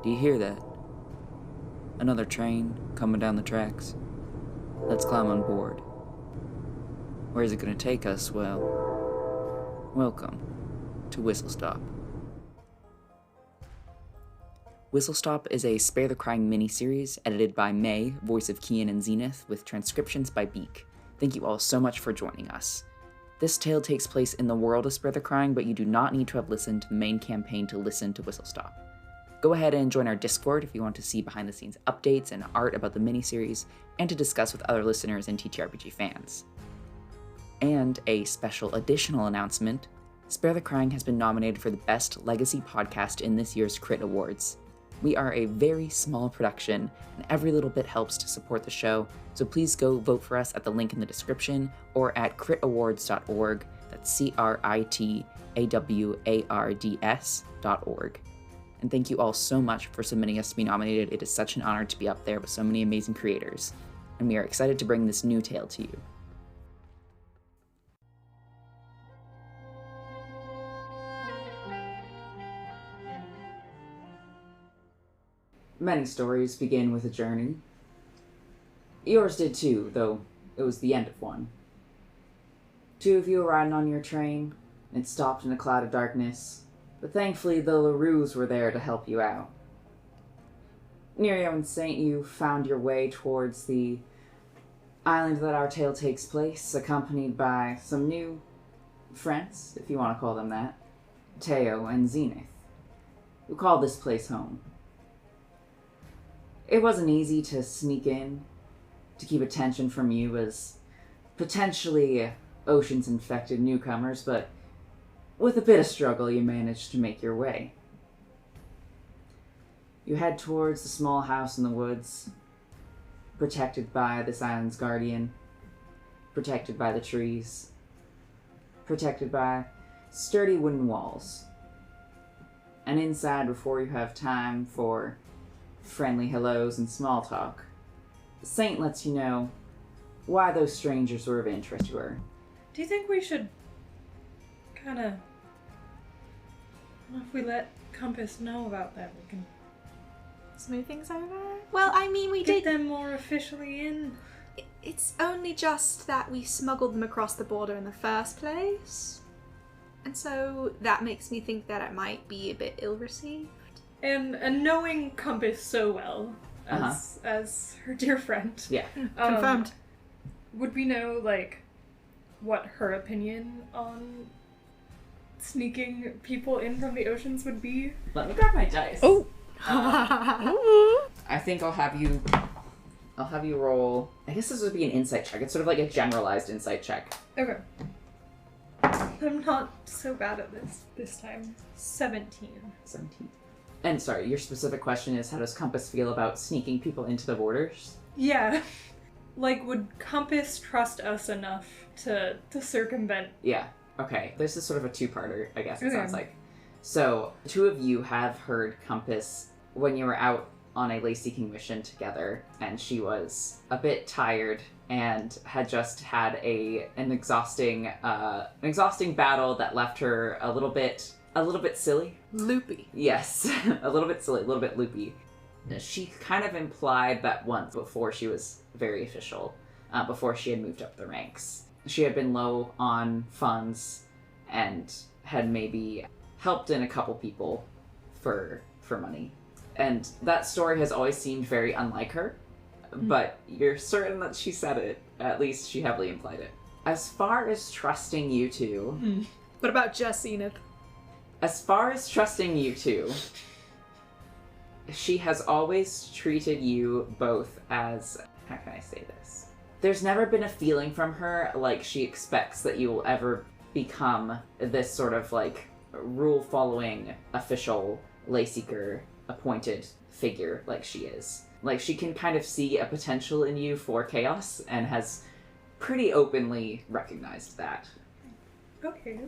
Do you hear that? Another train coming down the tracks. Let's climb on board. Where's it gonna take us? Well, welcome to Whistlestop. Whistlestop is a Spare the Crying miniseries edited by May, voice of Kian and Zenith, with transcriptions by Beak. Thank you all so much for joining us. This tale takes place in the world of Spare the Crying, but you do not need to have listened to the main campaign to listen to Whistlestop. Go ahead and join our Discord if you want to see behind-the-scenes updates and art about the miniseries, and to discuss with other listeners and TTRPG fans. And a special additional announcement, Spare the Crying has been nominated for the Best Legacy Podcast in this year's Crit Awards. We are a very small production, and every little bit helps to support the show, so please go vote for us at the link in the description or at critawards.org, that's critawards.org. And thank you all so much for submitting us to be nominated. It is such an honor to be up there with so many amazing creators, and we are excited to bring this new tale to you. Many stories begin with a journey. Yours did too, though it was the end of one. Two of you were riding on your train. It stopped in a cloud of darkness, but thankfully the LaRues were there to help you out. Nerio and Saint, you found your way towards the island that our tale takes place, accompanied by some new friends, if you want to call them that, Teo and Zenith, who called this place home. It wasn't easy to sneak in, to keep attention from you as potentially oceans-infected newcomers, but with a bit of struggle you managed to make your way. You head towards the small house in the woods, protected by this island's guardian, protected by the trees, protected by sturdy wooden walls. And inside, before you have time for friendly hellos and small talk, Saint lets you know why those strangers were of interest to her. Do you think we should kind of, if we let Compass know about that, we can smooth things over? Well, I mean, we get did them more officially in. It's only just that we smuggled them across the border in the first place. And so that makes me think that it might be a bit ill-received. And knowing Compass so well as her dear friend. Yeah. Confirmed. Would we know, like, what her opinion on sneaking people in from the oceans would be? Let me grab my dice. Oh! I think I'll have you roll, I guess this would be an insight check. It's sort of like a generalized insight check. Okay. I'm not so bad at this time. 17. 17. And sorry, your specific question is, how does Compass feel about sneaking people into the borders? Yeah. Like, would Compass trust us enough to circumvent? Yeah. Okay. This is sort of a two-parter, I guess it Okay. sounds like. So, the two of you have heard Compass when you were out on a lace-seeking mission together, and she was a bit tired and had just had an exhausting battle that left her a little bit silly. Loopy. Yes, a little bit silly, a little bit loopy. She kind of implied that once before she was very official, before she had moved up the ranks. She had been low on funds and had maybe helped in a couple people for money. And that story has always seemed very unlike her, but you're certain that she said it. At least she heavily implied it. As far as trusting you two... What about just Zenith? As far as trusting you two, she has always treated you both as... How can I say this? There's never been a feeling from her like she expects that you will ever become this sort of, like, rule-following, official, lay-seeker, appointed figure like she is. Like, she can kind of see a potential in you for chaos and has pretty openly recognized that. Okay.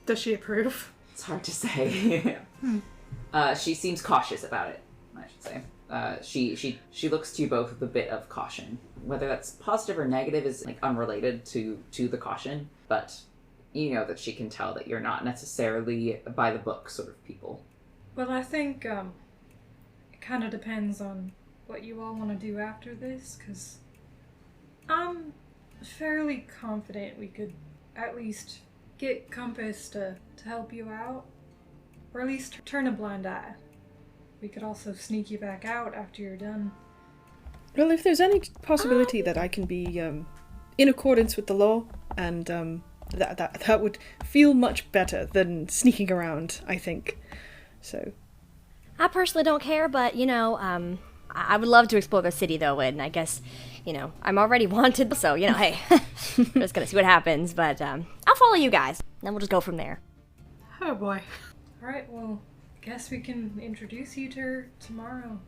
Does she approve? It's hard to say. She seems cautious about it, I should say. She looks to you both with a bit of caution. Whether that's positive or negative is, like, unrelated to the caution, but you know that she can tell that you're not necessarily by the book sort of people. Well, I think it kind of depends on what you all want to do after this, because I'm fairly confident we could at least get Compass to help you out, or at least turn a blind eye. We could also sneak you back out after you're done. Well, if there's any possibility that I can be in accordance with the law, and that would feel much better than sneaking around, I think. So, I personally don't care, but, I would love to explore the city, though, and I guess, I'm already wanted, so, hey, I'm just gonna see what happens, but I'll follow you guys, then we'll just go from there. Oh boy. Alright, well, guess we can introduce you to her tomorrow.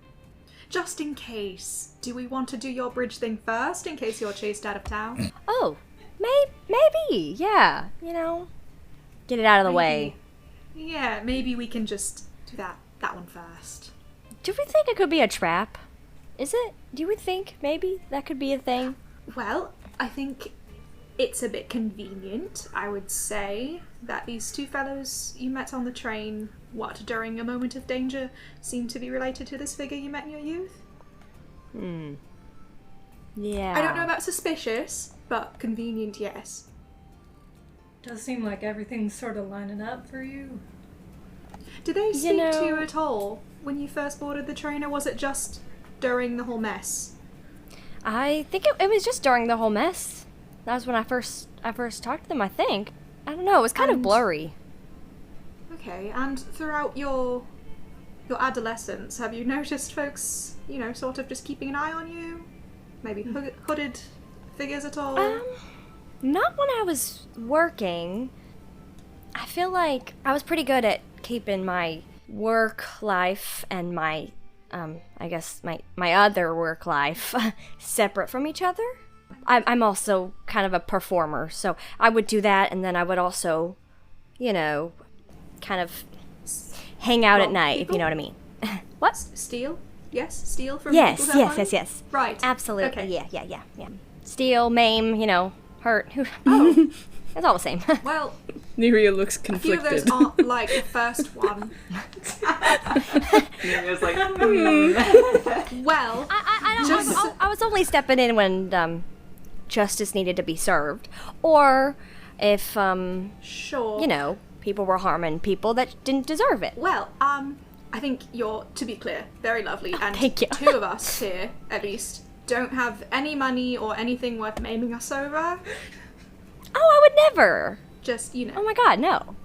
Just in case, do we want to do your bridge thing first, in case you're chased out of town? Oh, maybe, yeah, get it out of the way. Yeah, maybe we can just do that one first. Do we think it could be a trap? Is it? Do we think maybe that could be a thing? Well, I think it's a bit convenient, I would say, that these two fellows you met on the train, during a moment of danger, seem to be related to this figure you met in your youth? Yeah. I don't know about suspicious, but convenient, yes. Does seem like everything's sort of lining up for you. Did they speak to you at all when you first boarded the train, or was it just during the whole mess? I think it was just during the whole mess. That was when I first talked to them, I think. I don't know, it was kind of blurry. Okay, and throughout your adolescence, have you noticed folks, sort of just keeping an eye on you? Maybe hooded figures at all? Not when I was working. I feel like I was pretty good at keeping my work life and my, I guess my other work life separate from each other. I'm also kind of a performer, so I would do that, and then I would also, kind of hang out at night, if you know what I mean. What? Steal? Yes? Steal from Yes, people who have money? yes. Right. Absolutely. Okay. Yeah. Steal, maim, hurt. Oh. It's all the same. Well, Nerea looks a few of conflicted. those aren't like the first one. Nerea's like, Well, I was only stepping in when justice needed to be served, or if sure. People were harming people that didn't deserve it. Well, I think you're, to be clear, very lovely, and thank you. two of us here, at least, don't have any money or anything worth maiming us over. Oh, I would never. Just, Oh my God, no.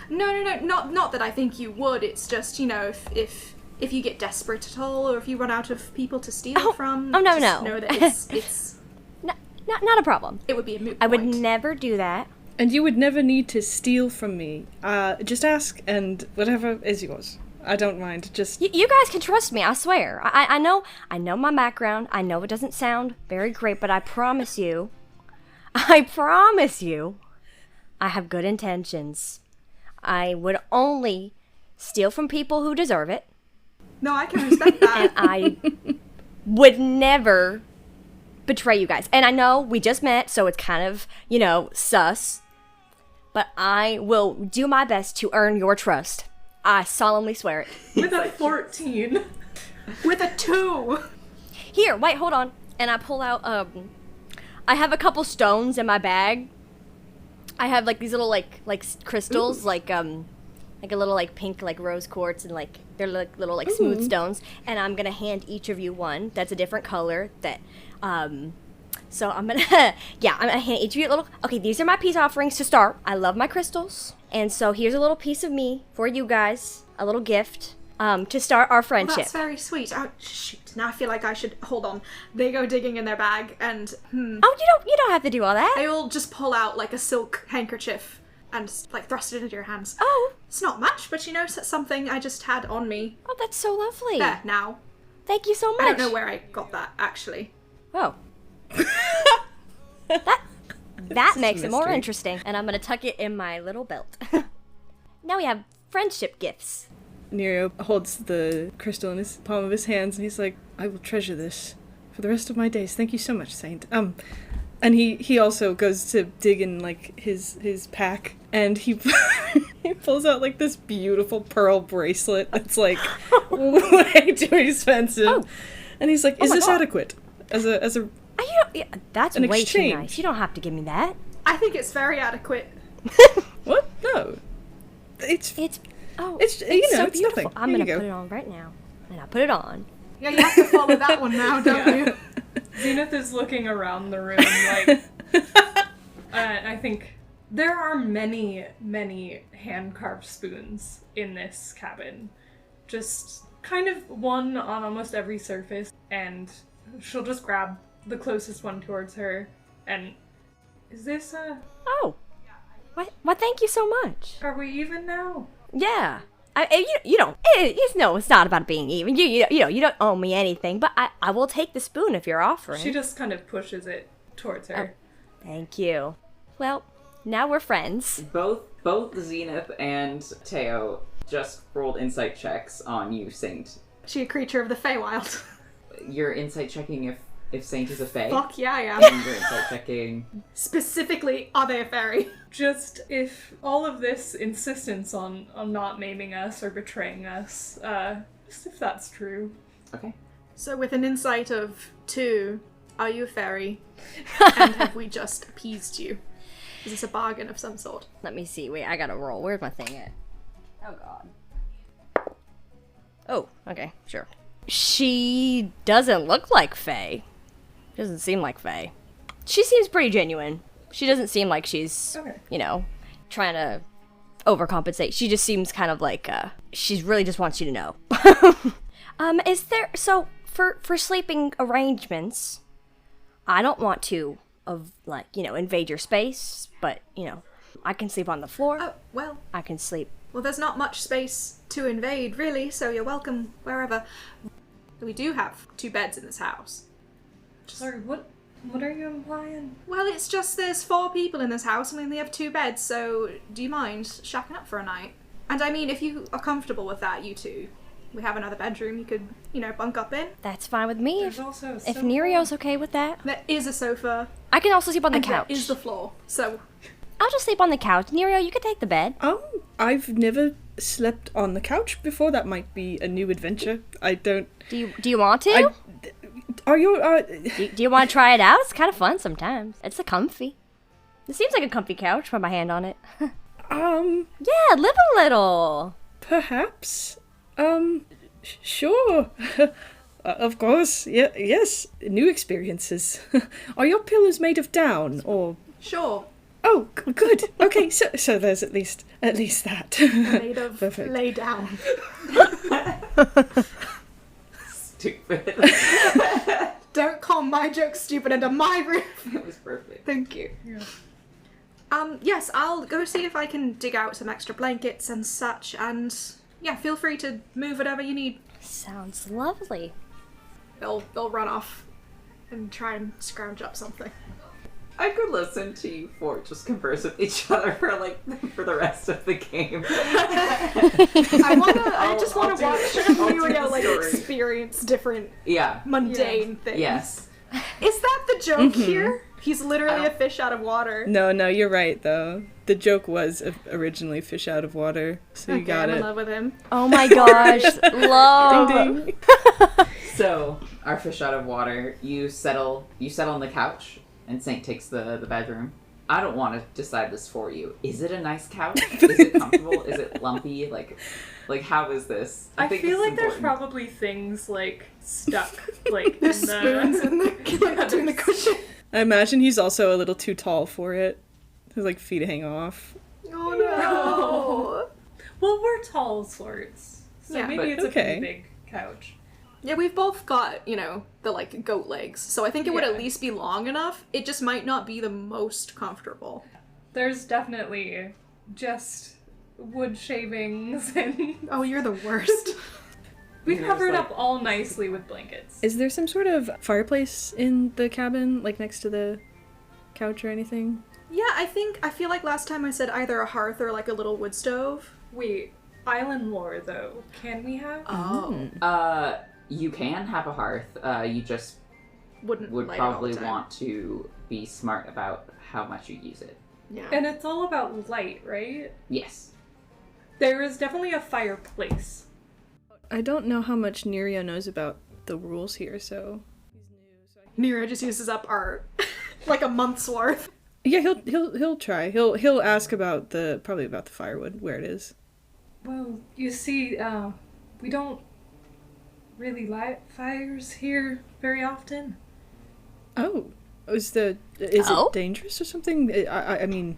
No, not that I think you would. It's just, if you get desperate at all, or if you run out of people to steal from, no. just know that it's Not a problem. it would be a moot point. I would never do that. And you would never need to steal from me. Just ask, and whatever is yours. I don't mind. Just You guys can trust me, I swear. I know my background. I know it doesn't sound very great, but I promise you, I have good intentions. I would only steal from people who deserve it. No, I can respect that. And I would never betray you guys. And I know we just met, so it's kind of, sus. But I will do my best to earn your trust. I solemnly swear it. With a 14. With a 2. Here, wait, hold on. And I pull out, I have a couple stones in my bag. I have, these little, crystals, Ooh. like a little, pink, rose quartz, and, they're, little, smooth stones. And I'm gonna hand each of you one that's a different color that, so I'm gonna, I'm gonna hand each of you a little, okay, these are my peace offerings to start. I love my crystals. And so here's a little piece of me for you guys, a little gift, to start our friendship. Well, that's very sweet. Oh, shoot. Now I feel like I should, hold on. They go digging in their bag and, Oh, you don't have to do all that. they will just pull out, a silk handkerchief and, thrust it into your hands. Oh. It's not much, but it's something I just had on me. Oh, that's so lovely. There, now. Thank you so much. I don't know where I got that, actually. Oh. That makes it more mystery. interesting. And I'm gonna tuck it in my little belt. Now we have friendship gifts. Nerea holds the crystal in his palm of his hands, and he's like, I will treasure this for the rest of my days. Thank you so much, Saint. And he also goes to dig in, like, his pack, and he he pulls out, like, this beautiful pearl bracelet that's, like, way too expensive. Oh. And he's like, is my this God. adequate? As a That's An way exchange. too nice. You don't have to give me that. I think it's very adequate. What? No. It's It's you know, it's so nothing. beautiful. I'm Here gonna you go. put it on right now, and I put it on. Yeah, you have to follow that one now, don't you? Zenith is looking around the room like. I think there are many, many hand-carved spoons in this cabin. Just kind of one on almost every surface, and she'll just grab the closest one towards her. And is this Oh, what? Thank you so much. are we even now? Yeah. You don't. It's not about being even. You don't owe me anything, but I will take the spoon if you're offering. She just kind of pushes it towards her. Thank you. Well, now we're friends. Both Zenith and Teo just rolled insight checks on you, Saint. She a creature of the Feywild. You're insight checking if Saint is a fae. Fuck yeah, I am. And you're insight checking. Specifically, are they a fairy? Just if all of this insistence on not naming us or betraying us, just if that's true. Okay. So with an insight of 2, are you a fairy? And have we just appeased you? Is this a bargain of some sort? Let me see. Wait, I gotta roll. Where's my thing at? Oh god. Oh, okay, sure. She doesn't look like Faye. Doesn't seem like Faye. She seems pretty genuine. She doesn't seem like she's, Okay. Trying to overcompensate. She just seems kind of like, she really just wants you to know. Is there, so, for sleeping arrangements, I don't want to, invade your space, but, I can sleep on the floor. Oh, well, I can sleep. well, there's not much space to invade, really, so you're welcome wherever. We do have 2 beds in this house. Sorry, what are you implying? Well, it's just there's 4 people in this house and we only have 2 beds, so do you mind shacking up for a night? And I mean, if you are comfortable with that, you two, we have another bedroom you could, bunk up in. That's fine with me. There's also a If sofa. Nerio's okay with that. There is a sofa, I can also sleep on the and couch. there is the floor, so... I'll just sleep on the couch. Nerio, you can take the bed. I've never slept on the couch before. That might be a new adventure. I don't. Do you want to? Are you? Do you want to try it out? It's kind of fun sometimes. It's comfy. It seems like a comfy couch. Put my hand on it. Yeah, live a little. Perhaps. Sure. Of course. Yeah. Yes. New experiences. Are your pillows made of down or? Sure. Oh, good. Okay. So there's at least that. Made of Perfect. lay down. Stupid. Don't call my jokes stupid under my roof. It was perfect. Thank you. Yeah. Yes, I'll go see if I can dig out some extra blankets and such, and yeah, feel free to move whatever you need. Sounds lovely. They'll run off and try and scrounge up something. I could listen to you four just converse with each other for the rest of the game. I just wanna I'll do watch the Muriel story. experience different Yeah. mundane things. Yes. Is that the joke here? He's literally I a fish out of water. No, you're right though. The joke was originally fish out of water, so you got I'm in it. love with him. Oh my gosh, love. Ding ding. So, our fish out of water, you settle on the couch, and Saint takes the bedroom. I don't want to decide this for you. Is it a nice couch? Is it comfortable? Is it lumpy? Like how is this? I think feel this is like there's important. probably things stuck in There's the spoons in the between the cushion. I imagine he's also a little too tall for it. His feet hang off. Oh no. Well, we're tall sorts, so Yeah, maybe but it's a okay. pretty big couch. Yeah, we've both got, the goat legs, so I think it would Yeah. at least be long enough. It just might not be the most comfortable. There's definitely just wood shavings, and Oh, you're the worst. we There's, covered up all nicely with blankets. Is there some sort of fireplace in the cabin, next to the couch or anything? Yeah, I feel like last time I said either a hearth or a little wood stove. Wait, island lore though, can we have? Oh. You can have a hearth. You just wouldn't would light it all the probably time. want to be smart about how much you use it. Yeah. And it's all about light, right? Yes. There is definitely a fireplace. I don't know how much Nerio knows about the rules here, so Nero just uses up our like a month's worth. yeah, he'll try. He'll ask about probably about the firewood, where it is. Well, you see, we don't really light fires here very often. Oh, is Oh? it dangerous or something? I mean,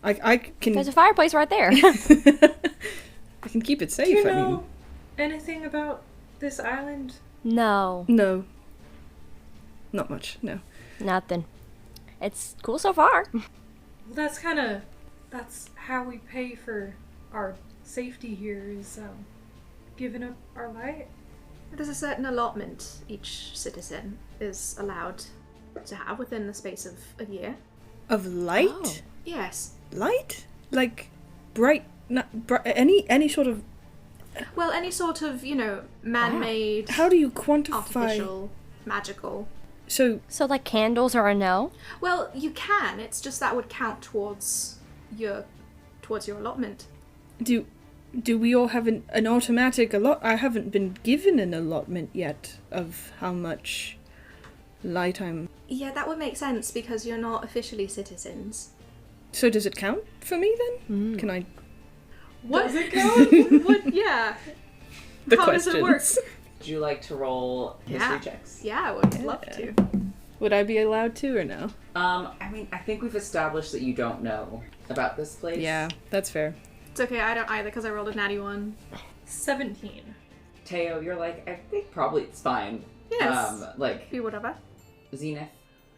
I can There's a fireplace right there. I can keep it safe. Do you I know mean, anything about this island? No, no, not much. No. nothing. It's cool so far. Well, that's how we pay for our safety here is giving up our light. There's a certain allotment each citizen is allowed to have within the space of a year. Of light? Oh. Yes. Light? Like bright? Not any sort of. Well, any sort of, man-made, How do you quantify? artificial, magical. So So like candles are a no? Well, you can. It's just that would count towards your allotment. do we all have an automatic allot? I haven't been given an allotment yet of how much light I'm. Yeah, that would make sense because you're not officially citizens. So does it count for me then? Can I? What? Does it count? What? Yeah. The How does it work? Would you like to roll history Yeah. checks? Yeah, I would love to. Would I be allowed to or no? I mean, I think we've established that you don't know about this place. Yeah, that's fair. It's okay, I don't either because I rolled a natty one. 17. Teo, you're like, I think probably it's fine. Yes. Like, Be whatever. Zenith,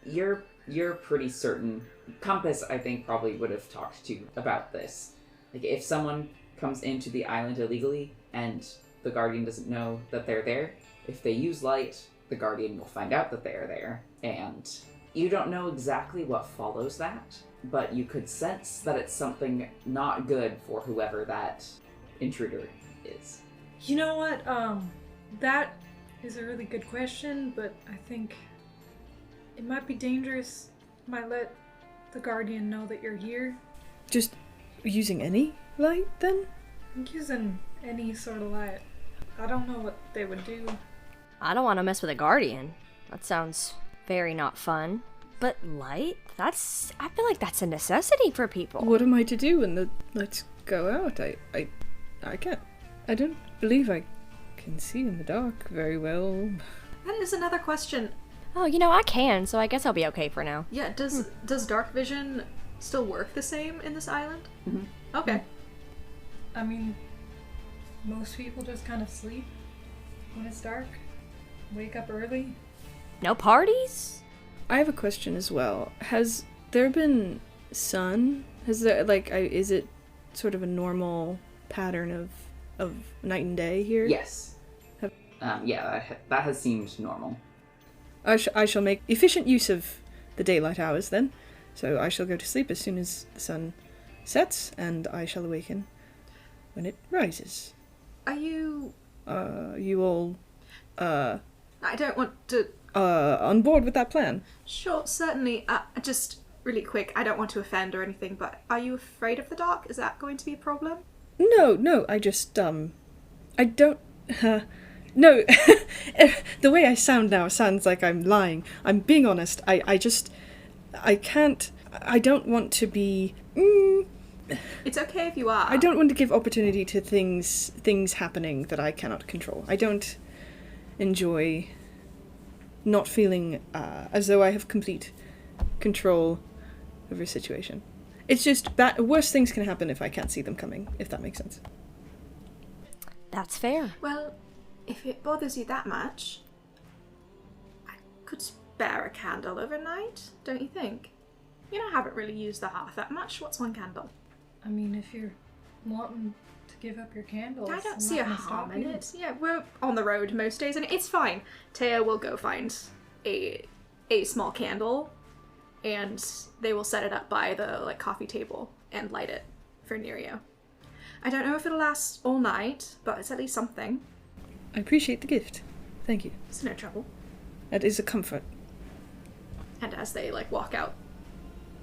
you're pretty certain. Compass, I think, probably would have talked to you about this. Like, if someone comes into the island illegally and the Guardian doesn't know that they're there, if they use light, the Guardian will find out that they are there. And you don't know exactly what follows that, but you could sense that it's something not good for whoever that intruder is. You know what? That is a really good question, but I think it might be dangerous. Might let the Guardian know that you're here. Just using any light then? I think using any sort of light. I don't know what they would do. I don't want to mess with a guardian. That sounds very not fun. But light? I feel like that's a necessity for people. What am I to do when the lights go out? I can't. I don't believe I can see in the dark very well. That is another question. Oh, I can, so I guess I'll be okay for now. Yeah, does dark vision still work the same in this island? Mhm. Okay. I mean, most people just kind of sleep when it's dark. Wake up early. No parties? I have a question as well. Has there been sun? Has there is it sort of a normal pattern of night and day here? Yes. Have- That has seemed normal. I shall make efficient use of the daylight hours then. So I shall go to sleep as soon as the sun sets, and I shall awaken when it rises. Are you... You all, I don't want to... on board with that plan? Sure, certainly. Just really quick, I don't want to offend or anything, but are you afraid of the dark? Is that going to be a problem? No, I just, I don't, no, the way I sound now sounds like I'm lying. I'm being honest. I don't want to be, It's okay if you are. I don't want to give opportunity to things happening that I cannot control. I don't enjoy not feeling as though I have complete control over a situation. It's just worse things can happen if I can't see them coming, if that makes sense. That's fair. Well, if it bothers you that much, I could spare a candle overnight, don't you think? I haven't really used the hearth that much. What's one candle? I mean, if you're wanting to give up your candles, I don't I'm see not a gonna harm stop in you. it. Yeah, we're on the road most days, and it's fine. Taya will go find a small candle, and they will set it up by the coffee table and light it for Nerio. I don't know if it'll last all night, but it's at least something. I appreciate the gift. Thank you. It's no trouble. That is a comfort. And as they walk out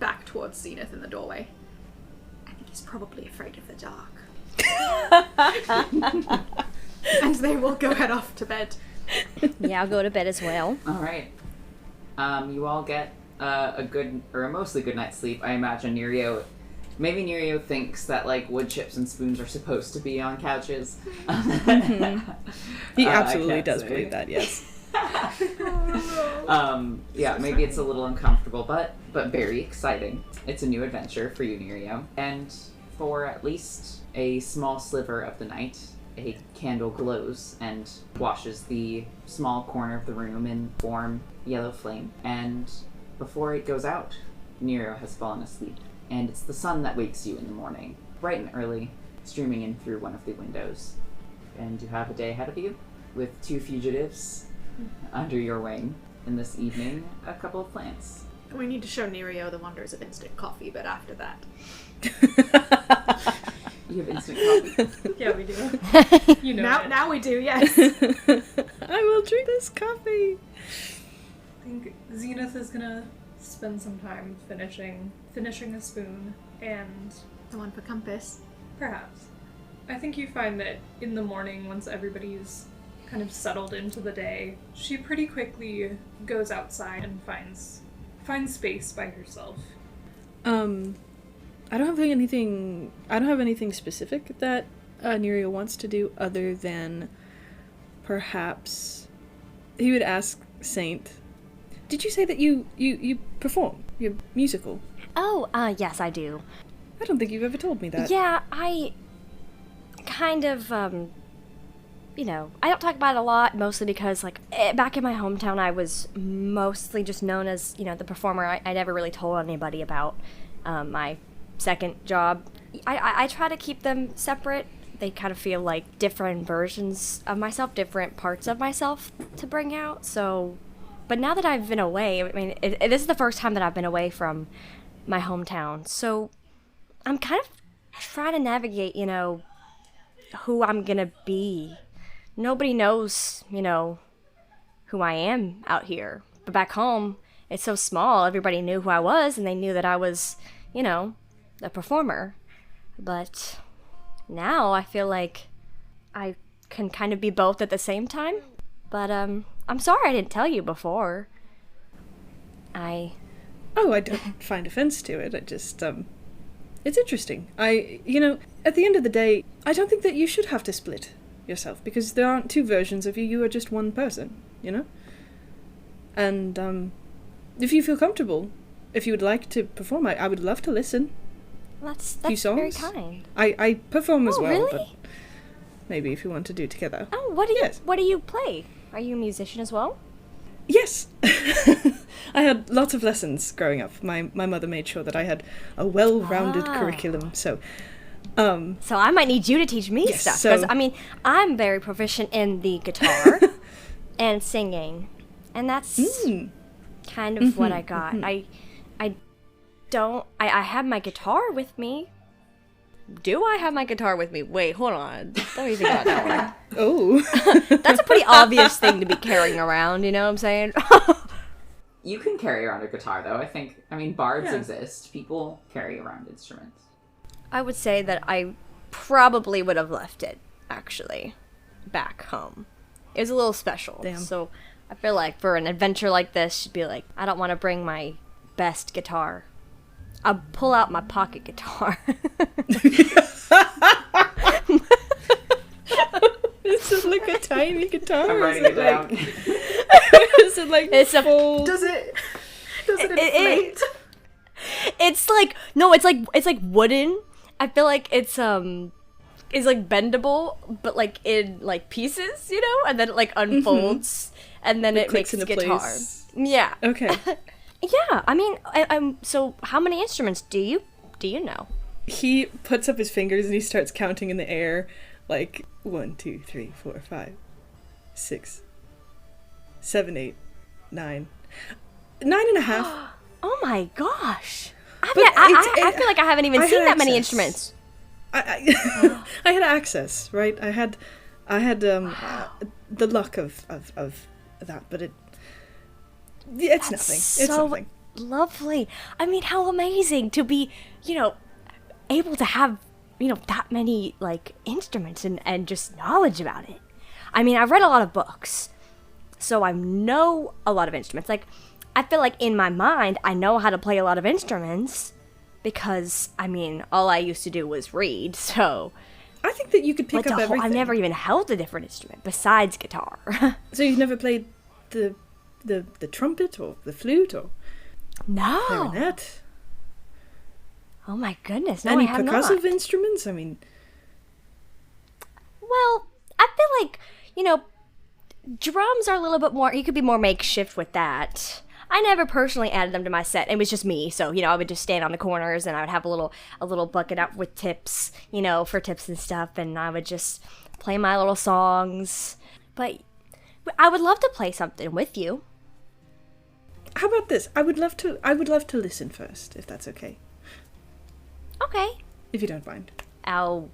back towards Zenith in the doorway, I think he's probably afraid of the dark. And they will go head off to bed. Yeah, I'll go to bed as well. All right. You all get a good, or a mostly good night's sleep. I imagine maybe Nerio thinks that wood chips and spoons are supposed to be on couches. He absolutely does believe that, yes. Yeah, maybe it's a little uncomfortable, but very exciting. It's a new adventure for you, Nerio. And for at least a small sliver of the night, a candle glows and washes the small corner of the room in warm yellow flame. And before it goes out, Nerio has fallen asleep. And it's the sun that wakes you in the morning, bright and early, streaming in through one of the windows. And you have a day ahead of you with 2 fugitives under your wing. And this evening, a couple of plants. We need to show Nerio the wonders of instant coffee, but after that. You have instant coffee? Yeah, we do. You know it. Now we do, yes. I will drink this coffee. I think Zenith is gonna spend some time finishing a spoon, and The one for Compass. perhaps. I think you find that in the morning, once everybody's kind of settled into the day, she pretty quickly goes outside and finds space by herself. I don't have anything specific that Nerio wants to do other than perhaps he would ask Saint, did you say that you perform? You're musical? Oh, yes, I do. I don't think you've ever told me that. Yeah, I kind of, I don't talk about it a lot, mostly because, back in my hometown, I was mostly just known as, the performer. I never really told anybody about my second job. I try to keep them separate. They kind of feel like different versions of myself, different parts of myself to bring out. So, but now that I've been away, I mean, it is the first time that I've been away from my hometown. So I'm kind of trying to navigate, who I'm gonna be. Nobody knows, who I am out here. But back home, it's so small, everybody knew who I was, and they knew that I was, a performer. But now I feel like I can kind of be both at the same time. But I'm sorry I didn't tell you before. I don't find offense to it. I just, it's interesting. At the end of the day, I don't think that you should have to split yourself, because there aren't 2 versions of you. You are just one person, And, if you feel comfortable, if you would like to perform, I would love to listen. That's few songs. very kind. I perform as well, really? but maybe if you want to do it together. Oh, what do you play? Are you a musician as well? Yes. I had lots of lessons growing up. My mother made sure that I had a well-rounded curriculum, so So I might need you to teach me Yes, stuff, so- because I'm very proficient in the guitar and singing, and that's kind of what I got. I have my guitar with me. Do I have my guitar with me? Wait, hold on. Let me think about that one. Oh. That's a pretty obvious thing to be carrying around, you know what I'm saying? You can carry around a guitar, though. Bards exist. People carry around instruments. I would say that I probably would have left it, actually, back home. It was a little special. Damn. So I feel like for an adventure like this, she'd be like, I don't want to bring my best guitar. I'll pull out my pocket guitar. Is it like a tiny guitar? I'm writing it down. Is it like It's a full? Does it inflate? It's like, no, it's like wooden. I feel like it's like bendable, but like in like pieces, and then it like unfolds, and then it clicks makes into guitar. place. Yeah. Okay. Yeah, so how many instruments do you know? He puts up his fingers and he starts counting in the air, like 1, 2, 3, 4, 5, 6, 7, 8, 9, 9.5. Oh my gosh! But I feel like I haven't even I seen had that many access. instruments. I had access, right? I had the luck of that, but It's nothing. It's so nothing. lovely. I mean, how amazing to be, able to have, that many, like, instruments and just knowledge about it. I mean, I've read a lot of books, so I know a lot of instruments. Like, I feel like in my mind, I know how to play a lot of instruments because, I mean, all I used to do was read, so... I think that you could pick up everything. I've never even held a different instrument besides guitar. So you've never played the trumpet or the flute or No. clarinet? Oh my goodness, no, Any I have percussive not. instruments? I mean... Well, I feel like, drums are a little bit more, you could be more makeshift with that. I never personally added them to my set. It was just me, so, I would just stand on the corners and I would have a little bucket up with tips, for tips and stuff, and I would just play my little songs. But I would love to play something with you. How about this? I would love to listen first, if that's okay. Okay. If you don't mind. I'll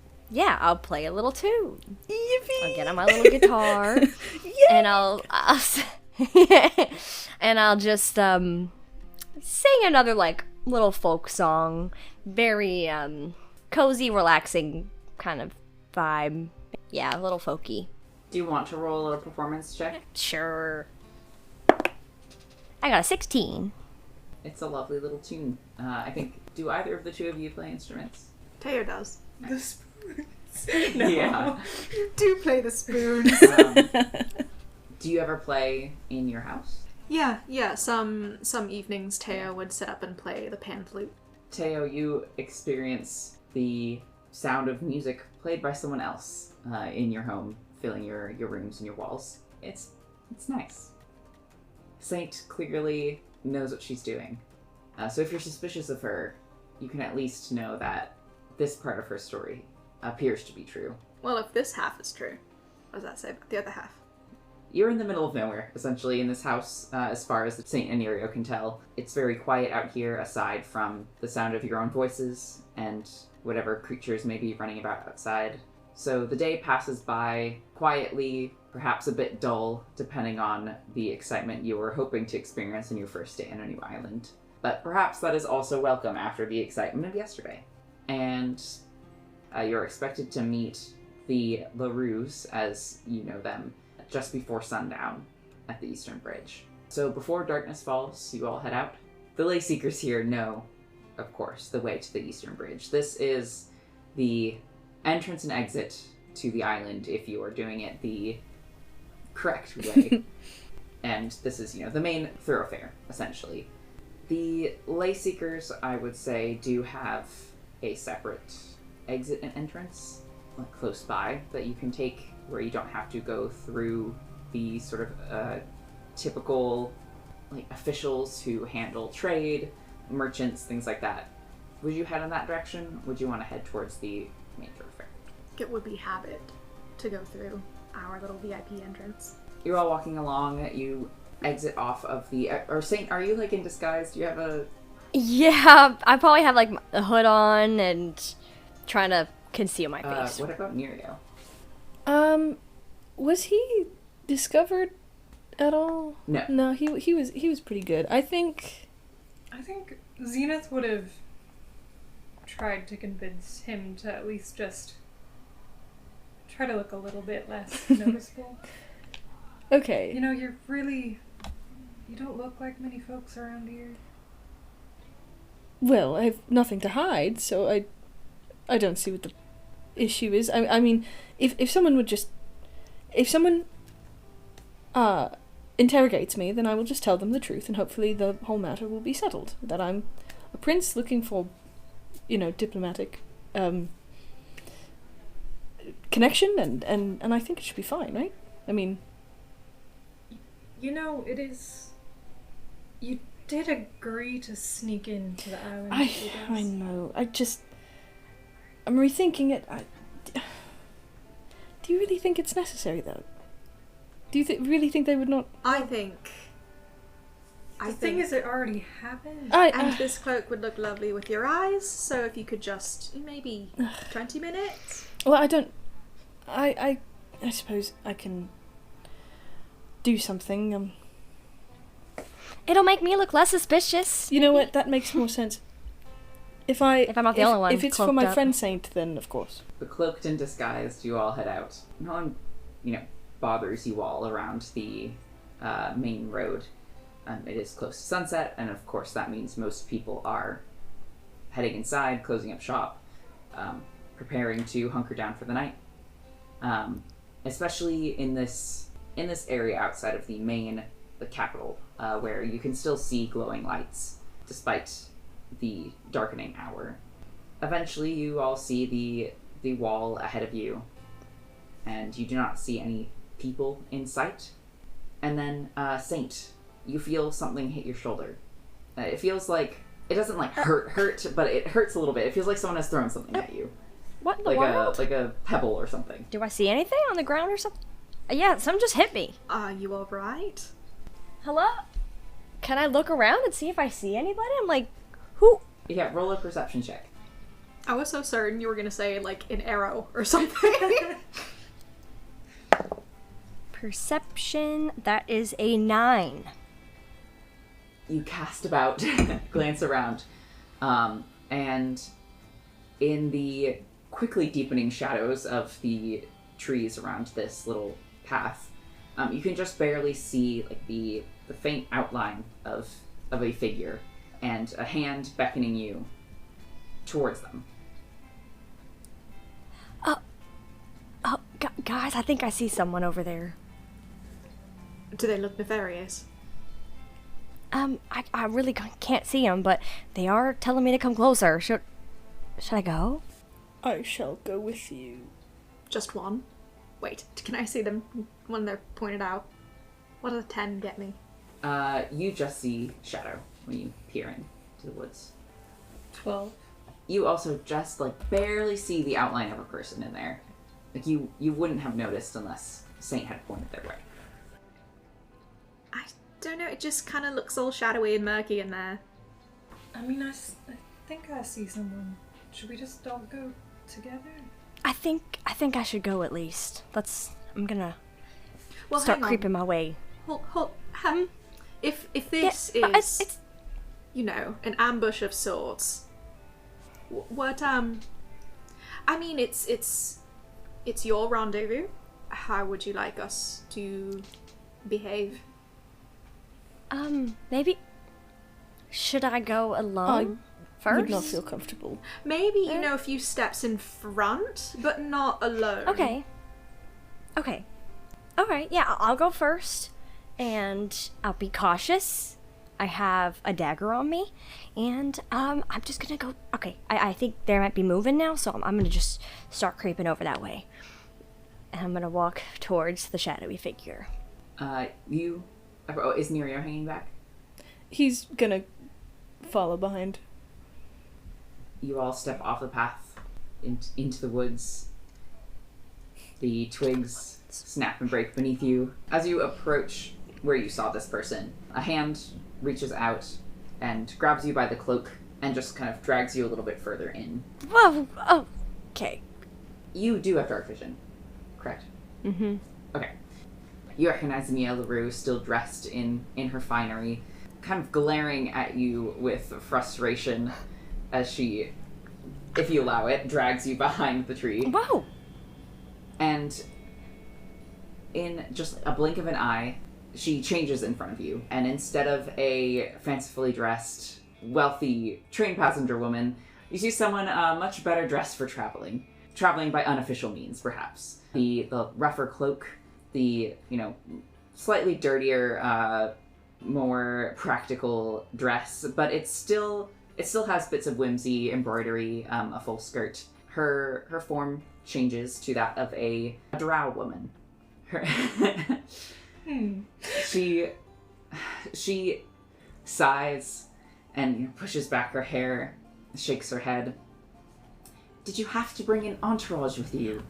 play a little tune. Yippee! I'll get on my little guitar and I'll and I'll just sing another like little folk song, very cozy, relaxing kind of vibe. Yeah, a little folky. Do you want to roll a performance check? Sure. I got a 16. It's a lovely little tune. I think, do either of the two of you play instruments? Taylor does. The spoons. No. Yeah. You do play the spoons. Do you ever play in your house? Yeah. Some evenings Teo would sit up and play the pan flute. Teo, you experience the sound of music played by someone else in your home, filling your rooms and your walls. It's nice. Saint clearly knows what she's doing. So if you're suspicious of her, you can at least know that this part of her story appears to be true. Well, if this half is true, what does that say about the other half? You're in the middle of nowhere, essentially, in this house, as far as St. Anerio can tell. It's very quiet out here, aside from the sound of your own voices and whatever creatures may be running about outside. So the day passes by quietly, perhaps a bit dull, depending on the excitement you were hoping to experience in your first day on a new island. But perhaps that is also welcome after the excitement of yesterday. And you're expected to meet the LaRues, as you know them, just before sundown at the Eastern Bridge. So before darkness falls, you all head out. The lay seekers here know, of course, the way to the Eastern Bridge. This is the entrance and exit to the island if you are doing it the correct way. And this is, the main thoroughfare, essentially. The lay seekers, I would say, do have a separate exit and entrance, like close by, that you can take, where you don't have to go through the sort of typical officials who handle trade, merchants, things like that. Would you head in that direction? Would you want to head towards the main thoroughfare? It would be habit to go through our little VIP entrance. You're all walking along. You exit off of the... Or Saint, are you in disguise? Do you have a... Yeah, I probably have a hood on and trying to conceal my face. What about Nerio? Was he discovered at all? No. No, he was pretty good. I think Zenith would have tried to convince him to at least just try to look a little bit less noticeable. okay. You don't look like many folks around here. Well, I have nothing to hide, so I don't see what the issue is. I mean, if someone would just... If someone interrogates me, then I will just tell them the truth, and hopefully the whole matter will be settled. That I'm a prince looking for, diplomatic connection, and I think it should be fine, right? I mean... it is... You did agree to sneak into the island. I know. I'm rethinking it. Do you really think it's necessary, though? Do you really think they would not... I think... The thing is, it already happened. And this cloak would look lovely with your eyes, so if you could just... Maybe 20 minutes? Well, I don't... I suppose I can do something. It'll make me look less suspicious. You know what? That makes more sense. If I'm not the only one if it's for cloaked my up. friend Saint, then of course. The cloaked and disguised, you all head out. No one, bothers you all around the main road. It is close to sunset, and of course that means most people are heading inside, closing up shop, preparing to hunker down for the night. Especially in this area outside of the capital, where you can still see glowing lights despite the darkening hour. Eventually, you all see the wall ahead of you, and you do not see any people in sight. And then, Saint, you feel something hit your shoulder. It feels like it doesn't like hurt, but it hurts a little bit. It feels like someone has thrown something at you, What in the world? like a pebble or something. Do I see anything on the ground or something? Yeah, something just hit me. Are you alright? Hello? Can I look around and see if I see anybody? I'm like, who? Yeah, roll a perception check. I was so certain you were gonna say, like, an arrow or something. Perception, that is a 9. You cast about, glance around, and in the quickly deepening shadows of the trees around this little path, you can just barely see like the faint outline of a figure and a hand beckoning you towards them. Guys, I think I see someone over there. Do they look nefarious? I really can't see them, but they are telling me to come closer. Should I go? I shall go with you. Just one? Wait, can I see them when they're pointed out? What does a 10 get me? You just see shadow when you peer into the woods. 12. You also just like barely see the outline of a person in there. Like you wouldn't have noticed unless Saint had pointed their way. I don't know, it just kind of looks all shadowy and murky in there. I mean, I think I see someone. Should we just all go together? I think I should go at least. I'm gonna Well, start hang on. creeping my way. Hold, if this Yeah, is, it's you know, an ambush of sorts, what, I mean, it's your rendezvous. How would you like us to behave? maybe should I go alone first? Would not feel comfortable. Maybe, you know, a few steps in front, but not alone. Okay. Alright, yeah, I'll go first. And I'll be cautious. I have a dagger on me. And I'm just gonna go. Okay, I think they might be moving now, so I'm gonna just start creeping over that way. And I'm gonna walk towards the shadowy figure. Is Nerio hanging back? He's gonna follow behind. You all step off the path into the woods. The twigs snap and break beneath you. As you approach where you saw this person, a hand reaches out and grabs you by the cloak and just kind of drags you a little bit further in. Whoa, okay. You do have dark vision, correct? Mm-hmm. Okay. You recognize Mia LaRue still dressed in her finery, kind of glaring at you with frustration as she, if you allow it, drags you behind the tree. Whoa! And in just a blink of an eye, she changes in front of you. And instead of a fancifully dressed, wealthy train passenger woman, you see someone much better dressed for traveling. Traveling by unofficial means, perhaps. The rougher cloak, the, slightly dirtier, more practical dress, but it still has bits of whimsy, embroidery, a full skirt. Her form changes to that of a drow woman. She sighs and pushes back her hair, shakes her head. Did you have to bring an entourage with you?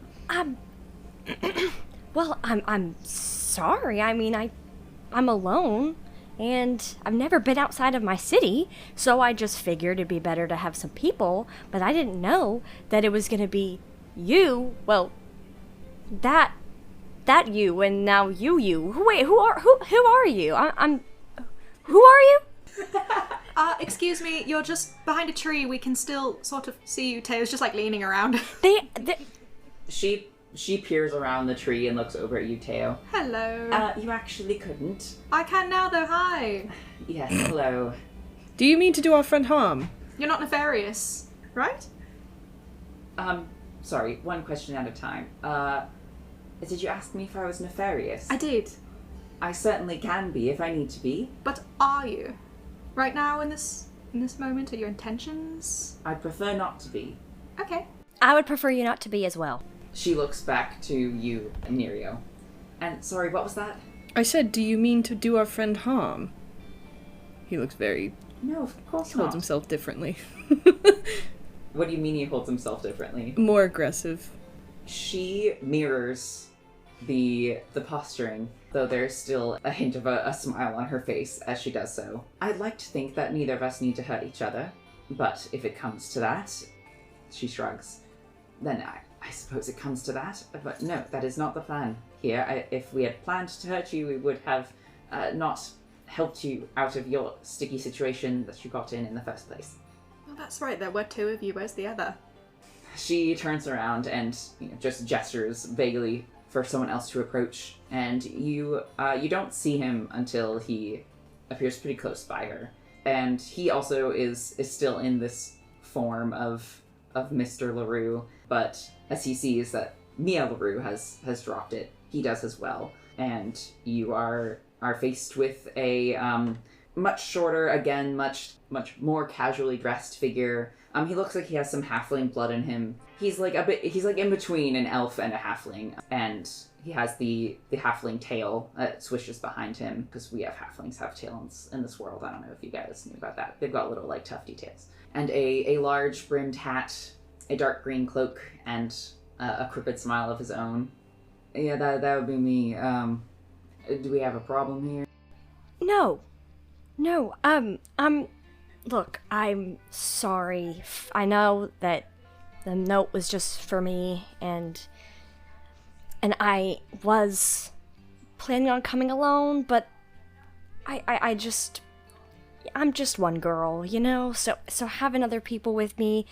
Well, I'm sorry. I mean, I'm alone, and I've never been outside of my city, so I just figured it'd be better to have some people, but I didn't know that it was gonna be you. Well, that you, and now you. Wait, who are you? Who are you? Excuse me, you're just behind a tree. We can still sort of see you. Teo's just like leaning around. They She peers around the tree and looks over at you, Teo. Hello. You actually couldn't. I can now though, hi. Yes, hello. Do you mean to do our friend harm? You're not nefarious, right? Sorry, one question at a time. Did you ask me if I was nefarious? I did. I certainly can be if I need to be. But are you? Right now in this moment, are your intentions? I'd prefer not to be. Okay. I would prefer you not to be as well. She looks back to you, Nerio. And sorry, what was that? I said, do you mean to do our friend harm? He looks very... No, of course holds not. himself differently. What do you mean he holds himself differently? More aggressive. She mirrors the posturing, though there's still a hint of a smile on her face as she does so. I'd like to think that neither of us need to hurt each other, but if it comes to that, she shrugs, then I suppose it comes to that. But no, that is not the plan here. If we had planned to hurt you, we would have not helped you out of your sticky situation that you got in the first place. Well, that's right. There were two of you. Where's the other? She turns around and just gestures vaguely for someone else to approach, and you don't see him until he appears pretty close by her. And he also is still in this form of Mr. LaRue, but as he sees that Mia LaRue has dropped it, he does as well. And you are faced with a much shorter, again, much more casually dressed figure. He looks like he has some halfling blood in him. He's like in between an elf and a halfling, and he has the halfling tail that swishes behind him, because we have halflings have tails in this world. I don't know if you guys knew about that. They've got little like tufty tails. And a large brimmed hat, a dark green cloak, and a crooked smile of his own. Yeah, that would be me. Do we have a problem here? No. Look, I'm sorry. I know that the note was just for me, and I was planning on coming alone, but I'm just one girl, so having other people with me,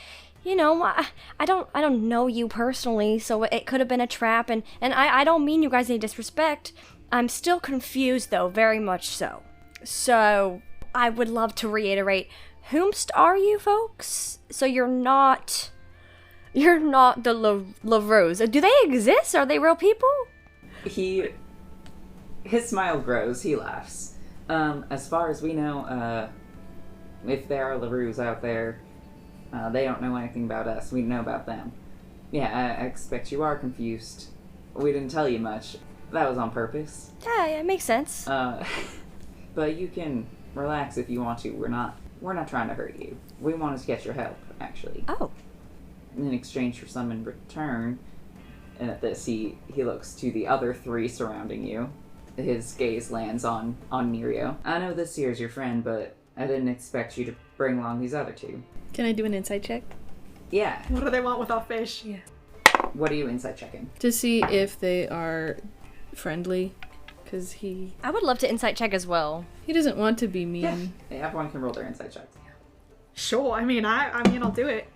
I don't know you personally, so it could have been a trap, and I don't mean you guys any disrespect. I'm still confused, though, very much so. So, I would love to reiterate, whomst are you folks? So you're not the LaRues. Do they exist? Are they real people? His smile grows, he laughs. As far as we know, if there are LaRues out there, they don't know anything about us. We know about them. Yeah, I expect you are confused. We didn't tell you much. That was on purpose. Yeah, it makes sense. But you can relax if you want to. We're not trying to hurt you. We wanted to get your help, actually. Oh. In exchange for some in return. And at this, he looks to the other three surrounding you. His gaze lands on Nerio. I know this here's your friend, but I didn't expect you to bring along these other two. Can I do an insight check? Yeah. What do they want with our fish? Yeah. What are you insight checking? To see if they are friendly, because I would love to insight check as well. he doesn't want to be mean. Yeah, everyone can roll their insight checks. Sure. I mean, I'll do it.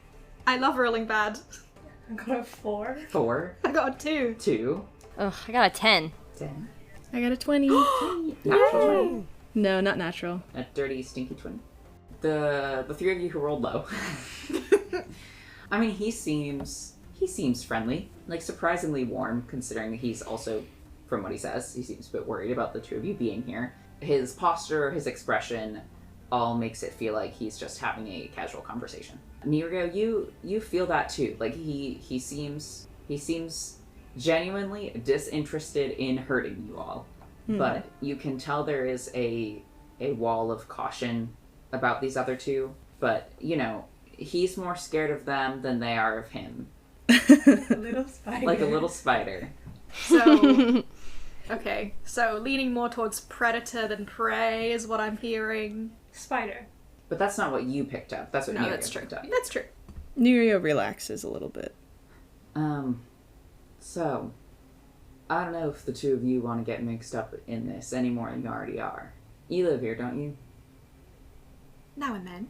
I love rolling bad. I got a 4. 4, I got a 2. 2, Ugh, I got a 10. 10. I got a 20. Natural 20. No, not natural. A dirty, stinky 20. The three of you who rolled low. I mean, he seems friendly, like surprisingly warm, considering he's also, from what he says, he seems a bit worried about the two of you being here. His posture, his expression, all makes it feel like he's just having a casual conversation. Nerio, you feel that too. Like he seems genuinely disinterested in hurting you all, but you can tell there is a wall of caution about these other two. But he's more scared of them than they are of him. A little spider. Like a little spider. So, okay. So leaning more towards predator than prey is what I'm hearing. Spider. But that's not what you picked up. That's what No, Nerio that's true. picked up. That's true. Nerio relaxes a little bit. So, I don't know if the two of you want to get mixed up in this any more than you already are. You live here, don't you? Now and then.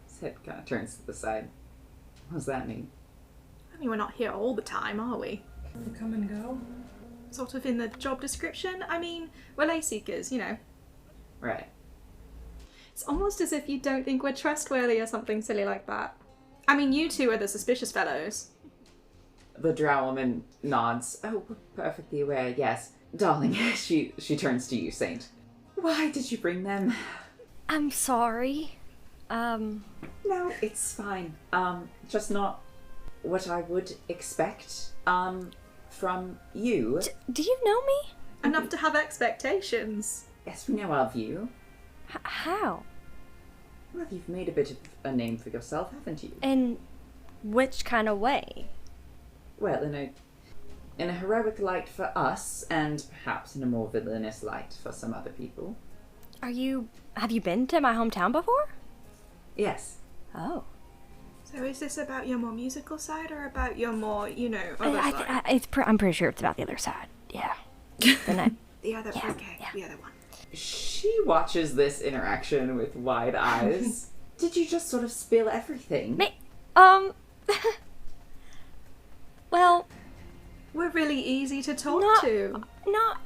His head kind of turns to the side. What does that mean? I mean, we're not here all the time, are we? We come and go. Sort of in the job description. I mean, we're lay seekers, you know. Right. It's almost as if you don't think we're trustworthy or something silly like that. I mean, you two are the suspicious fellows. The drow woman nods. Oh, we're perfectly aware, yes. Darling, she turns to you, Saint. Why did you bring them? I'm sorry. No, it's fine. Just not what I would expect, from you. Do you know me? Enough to have expectations. Yes, we know of you. How? Well, you've made a bit of a name for yourself, haven't you? In which kind of way? Well, in a heroic light for us, and perhaps in a more villainous light for some other people. Have you been to my hometown before? Yes. Oh. So is this about your more musical side or about your more, other side? I'm pretty sure it's about the other side. Yeah. The other, Yeah, okay, yeah. the other one. She watches this interaction with wide eyes. Did you just sort of spill everything? Well, We're really easy to talk to. not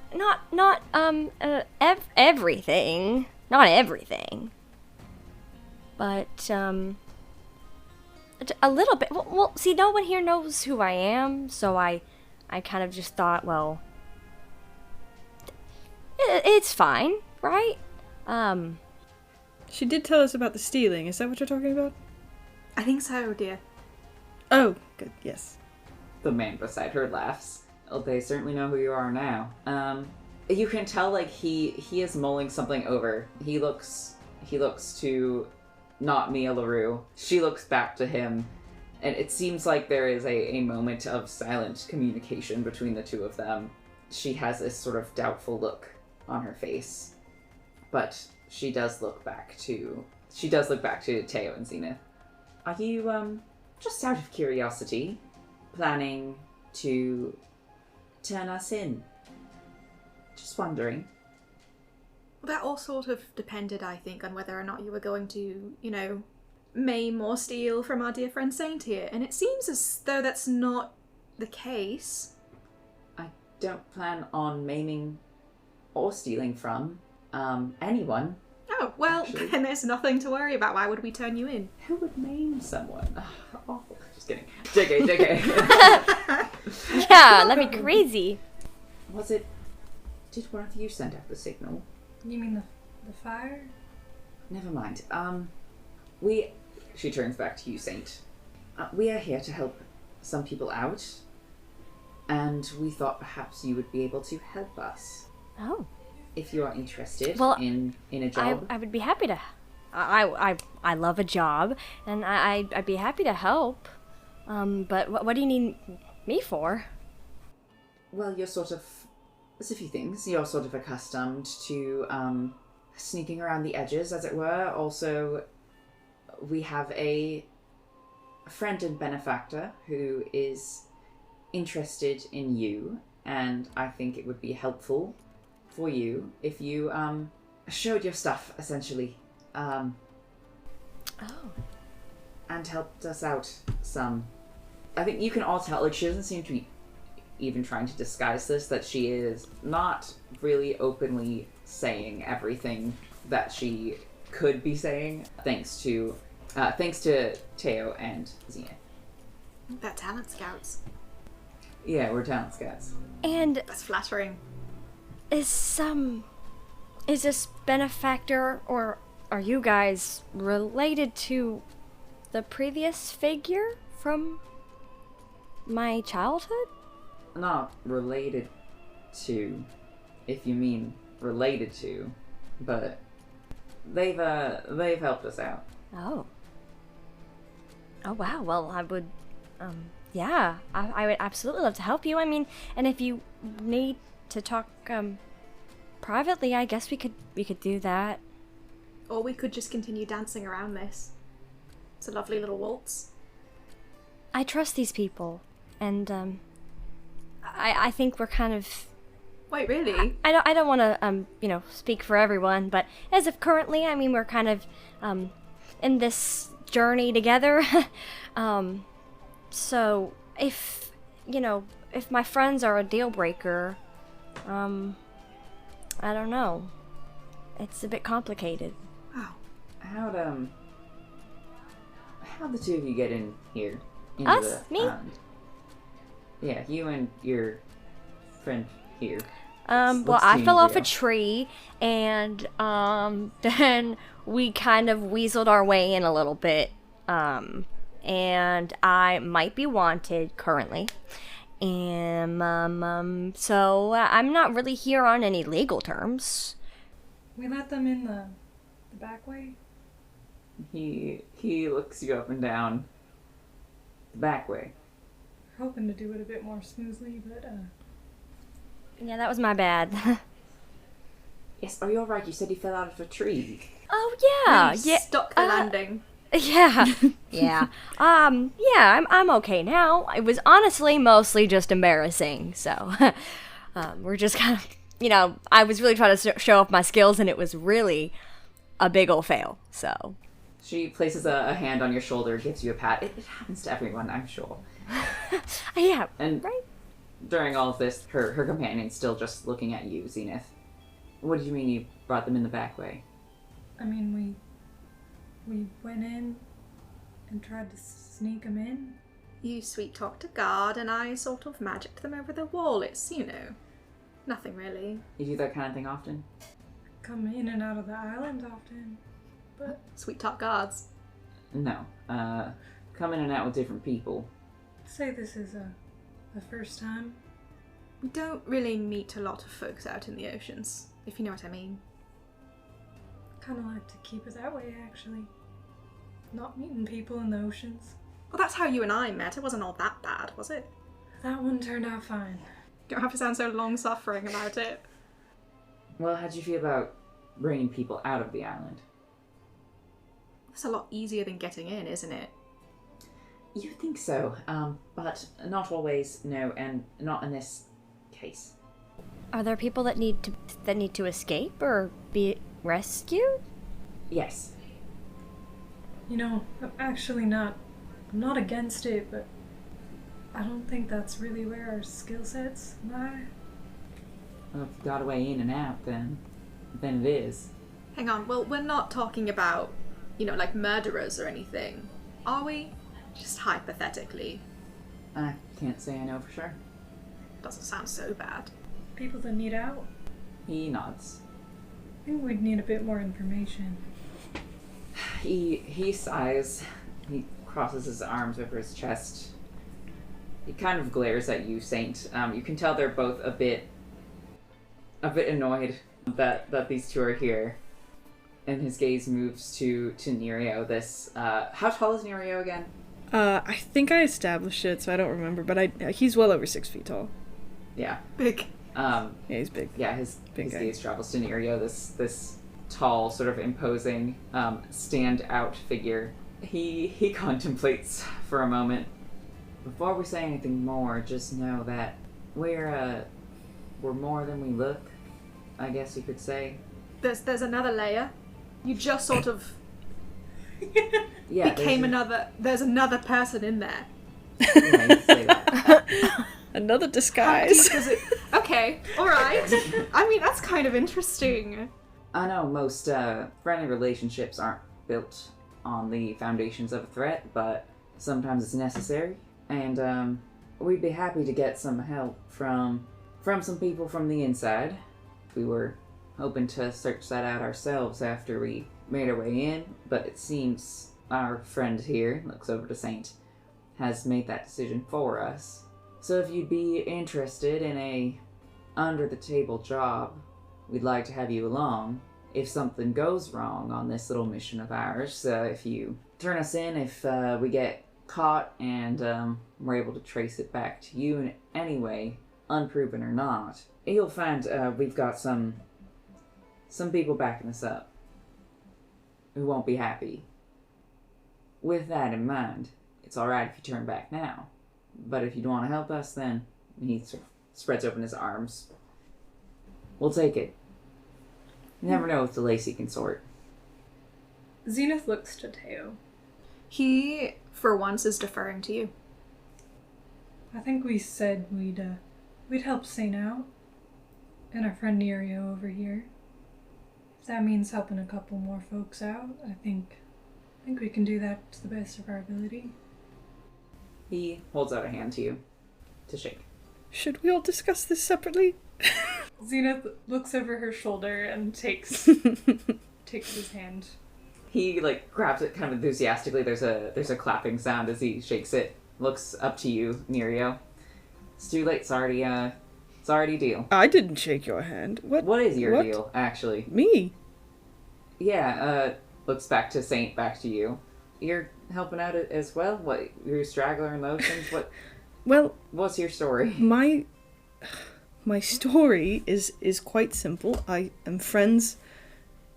everything. Not everything. But, a little bit. Well, see, no one here knows who I am, so I kind of just thought, well, it's fine, right? She did tell us about the stealing. Is that what you're talking about? I think so, dear. Oh, good, yes. The man beside her laughs. Well, they certainly know who you are now. You can tell, like, he is mulling something over. He looks to not Mia LaRue. She looks back to him, and it seems like there is a moment of silent communication between the two of them. She has this sort of doubtful look on her face, but she does look back to Teo and Zenith. Are you, just out of curiosity, planning to turn us in? Just wondering. Well, that all sort of depended, I think, on whether or not you were going to, maim or steal from our dear friend Saint here. And it seems as though that's not the case. I don't plan on maiming or stealing from anyone. Oh, well, Actually. then there's nothing to worry about. Why would we turn you in? Who would maim someone? Oh, just kidding. JK. Yeah, that'd be crazy. Did one of you send out the signal? You mean the fire? Never mind. She turns back to you, Saint. We are here to help some people out, and we thought perhaps you would be able to help us. Oh. If you are interested Well, in a job. I would be happy to. I love a job, and I'd be happy to help. But what do you need me for? Well, there's a few things. You're sort of accustomed to sneaking around the edges, as it were. Also, we have a friend and benefactor who is interested in you, and I think it would be helpful for you if you showed your stuff, essentially. Oh. And helped us out some. I think you can all tell, like, she doesn't seem to be even trying to disguise this, that she is not really openly saying everything that she could be saying, thanks to Teo and Zenith. They're talent scouts. Yeah, we're talent scouts. And That's flattering. is this benefactor, or are you guys related to the previous figure from my childhood? Not related to, if you mean related to, but they've helped us out. Oh. Oh, wow. Well, I would, yeah, I would absolutely love to help you. I mean, and if you need to talk, privately, I guess we could do that. Or we could just continue dancing around this. It's a lovely little waltz. I trust these people, and, I think we're kind of Wait, really? I don't want to speak for everyone, but as of currently, I mean, we're kind of in this journey together. So if if my friends are a deal breaker, I don't know. It's a bit complicated. Oh. How'd the two of you get in here? Into Us? the Me? island? Yeah, you and your friend here. Well, I fell off a tree, and then we kind of weaseled our way in a little bit. And I might be wanted currently. And so I'm not really here on any legal terms. We let them in the back way? He looks you up and down the back way. Hoping to do it a bit more smoothly, but Yeah, that was my bad. Yes, are you alright? You said you fell out of a tree. Oh yeah, Really yeah. Stuck the landing. Yeah, yeah. Yeah, I'm okay now. It was honestly mostly just embarrassing. So, we're just kind of, I was really trying to show off my skills, and it was really a big ol' fail. So, She places a hand on your shoulder, gives you a pat. It happens to everyone, I'm sure. yeah, And right. during all of this, her companion's still just looking at you, Zenith. What do you mean you brought them in the back way? I mean, we went in and tried to sneak them in. You sweet-talked a guard, and I sort of magicked them over the wall. It's, nothing really. You do that kind of thing often? Come in and out of the island often. But Sweet-talk guards. No. Come in and out with different people. say this is the first time. We don't really meet a lot of folks out in the oceans, if you know what I mean. Kind of like to keep it that way, actually. Not meeting people in the oceans. Well, that's how you and I met. It wasn't all that bad, was it? That one turned out fine. You don't have to sound so long-suffering about it. Well, how'd you feel about bringing people out of the island? That's a lot easier than getting in, isn't it? You think so, but not always, no, and not in this case. Are there people that need to escape or be rescued? Yes. I'm actually not. I'm not against it, but I don't think that's really where our skill sets lie. Well, if you got a way in and out, then it is. Hang on, well, we're not talking about, like murderers or anything, are we? Just hypothetically. I can't say I know for sure. Doesn't sound so bad. People that need out. He nods. I think we'd need a bit more information. He sighs. He crosses his arms over his chest. He kind of glares at you, Saint. You can tell they're both a bit annoyed that these two are here. And his gaze moves to Nerio. This how tall is Nerio again? I think I established it, so I don't remember, but he's well over 6 feet tall. Yeah. Big. Yeah, he's big. Yeah, his Big guy. gaze travels to Nerio, this tall, sort of imposing, stand-out figure. He contemplates for a moment. Before we say anything more, just know that we're more than we look, I guess you could say. There's another layer. You just sort of Yeah, became there's another person in there. Yeah, you could say that. Another How disguise. deep is it? Okay, alright. I mean, that's kind of interesting. I know most friendly relationships aren't built on the foundations of a threat, but sometimes it's necessary. And we'd be happy to get some help from some people from the inside. We were hoping to search that out ourselves after we made our way in, but it seems our friend here, looks over to Saint, has made that decision for us. So if you'd be interested in a under-the-table job, we'd like to have you along. If something goes wrong on this little mission of ours, if you turn us in, if we get caught and we're able to trace it back to you in any way, unproven or not, you'll find we've got some people backing us up who won't be happy. With that in mind, it's alright if you turn back now. But if you don't want to help us, then he sort of spreads open his arms. We'll take it. You never know with the Lacey consort. Zenith looks to Teo. He, for once, is deferring to you. I think we said we'd help Saint out. And our friend Nerio over here. If that means helping a couple more folks out, I think we can do that to the best of our ability. He holds out a hand to you to shake. Should we all discuss this separately? Zenith looks over her shoulder and takes his hand. He grabs it kind of enthusiastically. There's a clapping sound as he shakes it. Looks up to you, Nerio. It's too late. It's already a deal. I didn't shake your hand. What is your What? deal, actually? Me? Yeah, looks back to Saint, back to you. You're helping out as well? What, you're a straggler in motions? What? Well, What's your story? my story is quite simple. I am friends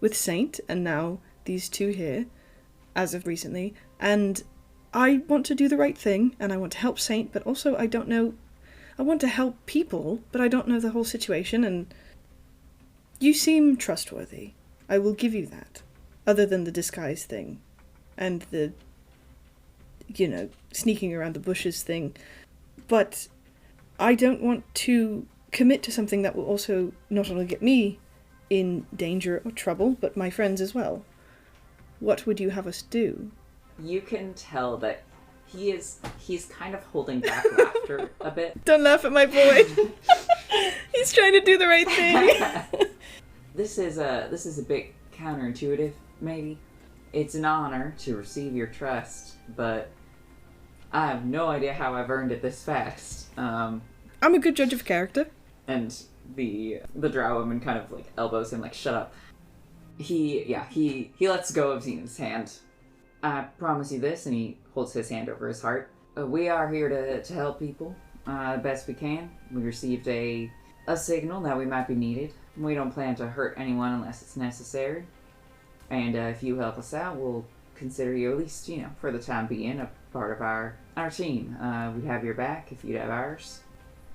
with Saint, and now these two here, as of recently, and I want to do the right thing, and I want to help Saint, but also I don't know... I want to help people, but I don't know the whole situation, and you seem trustworthy. I will give you that. Other than the disguise thing, and the, sneaking around the bushes thing. But I don't want to commit to something that will also not only get me in danger or trouble, but my friends as well. What would you have us do? You can tell that he's kind of holding back laughter a bit. Don't laugh at my boy. He's trying to do the right thing. This is a bit counterintuitive, maybe. It's an honor to receive your trust, but I have no idea how I've earned it this fast. I'm a good judge of character. And the drow woman kind of elbows him, shut up. He lets go of Zenith's hand. I promise you this, and he holds his hand over his heart. We are here to help people the best we can. We received a signal that we might be needed. We don't plan to hurt anyone unless it's necessary. And if you help us out, we'll consider you, at least, for the time being, a part of our team. We'd have your back if you'd have ours.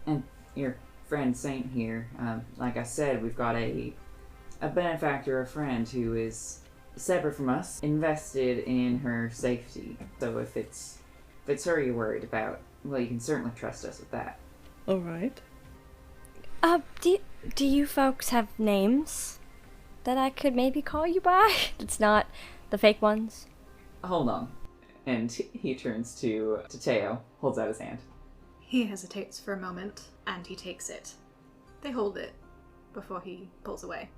And your friend Saint here, like I said, we've got a benefactor, a friend who is separate from us, invested in her safety. So if it's her you're worried about, well, you can certainly trust us with that. All right. Do you folks have names that I could maybe call you by? It's not the fake ones. Hold on. And he turns to Teo, holds out his hand. He hesitates for a moment, and he takes it. They hold it before he pulls away.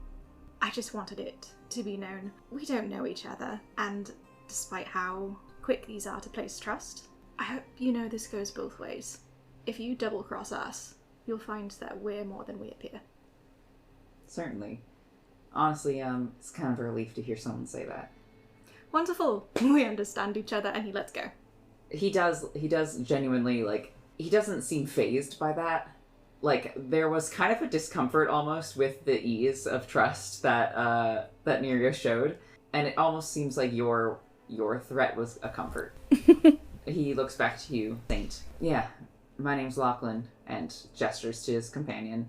I just wanted it to be known. We don't know each other, and despite how quick these are to place trust, I hope you know this goes both ways. If you double-cross us, you'll find that we're more than we appear. Certainly. Honestly, it's kind of a relief to hear someone say that. Wonderful. We understand each other, and he lets go. He does genuinely, he doesn't seem fazed by that. There was kind of a discomfort almost with the ease of trust that Nerio showed, and it almost seems like your threat was a comfort. He looks back to you, Saint. Yeah, my name's Lachlan, and gestures to his companion.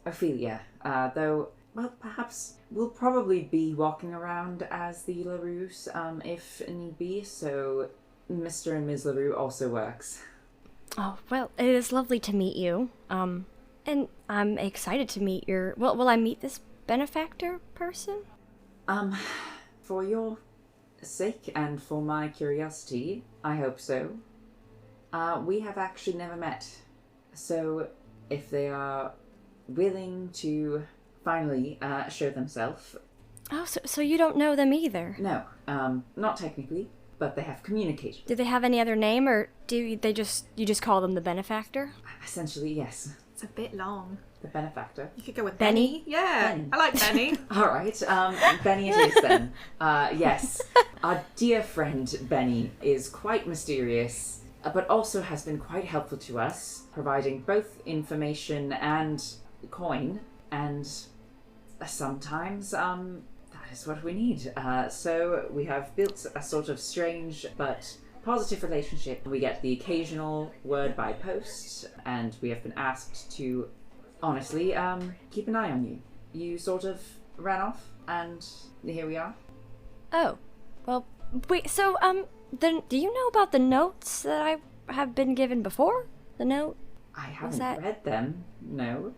Ophelia, though, well, perhaps we'll probably be walking around as the LaRues, if need be, so Mr. and Ms. LaRue also works. Oh, well, it is lovely to meet you. And I'm excited to meet will I meet this benefactor person? For your sake and for my curiosity, I hope so. We have actually never met. So, if they are willing to finally show themselves... Oh, so you don't know them either? No, not technically, but they have communicated. Do they have any other name, or do you just call them the benefactor? Essentially, yes. It's a bit long. The benefactor. You could go with Benny? Yeah, Benny. I like Benny. All right, Benny it is then. Yes, our dear friend Benny is quite mysterious, but also has been quite helpful to us, providing both information and coin, and sometimes, that is what we need. So we have built a sort of strange but positive relationship. We get the occasional word by post, and we have been asked to honestly, keep an eye on you. You sort of ran off, and here we are. Oh, well, wait, so, then, do you know about the notes that I have been given before? The note? I haven't that- read them, no.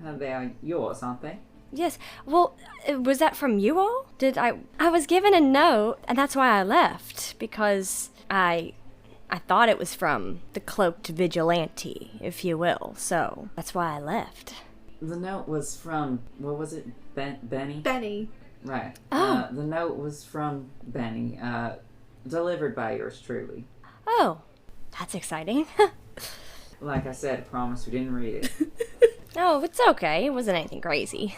They are yours, aren't they? Yes, well, was that from you all? I was given a note, and that's why I left, because I thought it was from the cloaked vigilante, if you will, so that's why I left. The note was from, what was it, Benny? Benny. Right. Oh. The note was from Benny, delivered by yours truly. Oh, that's exciting. Like I said, I promise we didn't read it. No, it's okay. It wasn't anything crazy.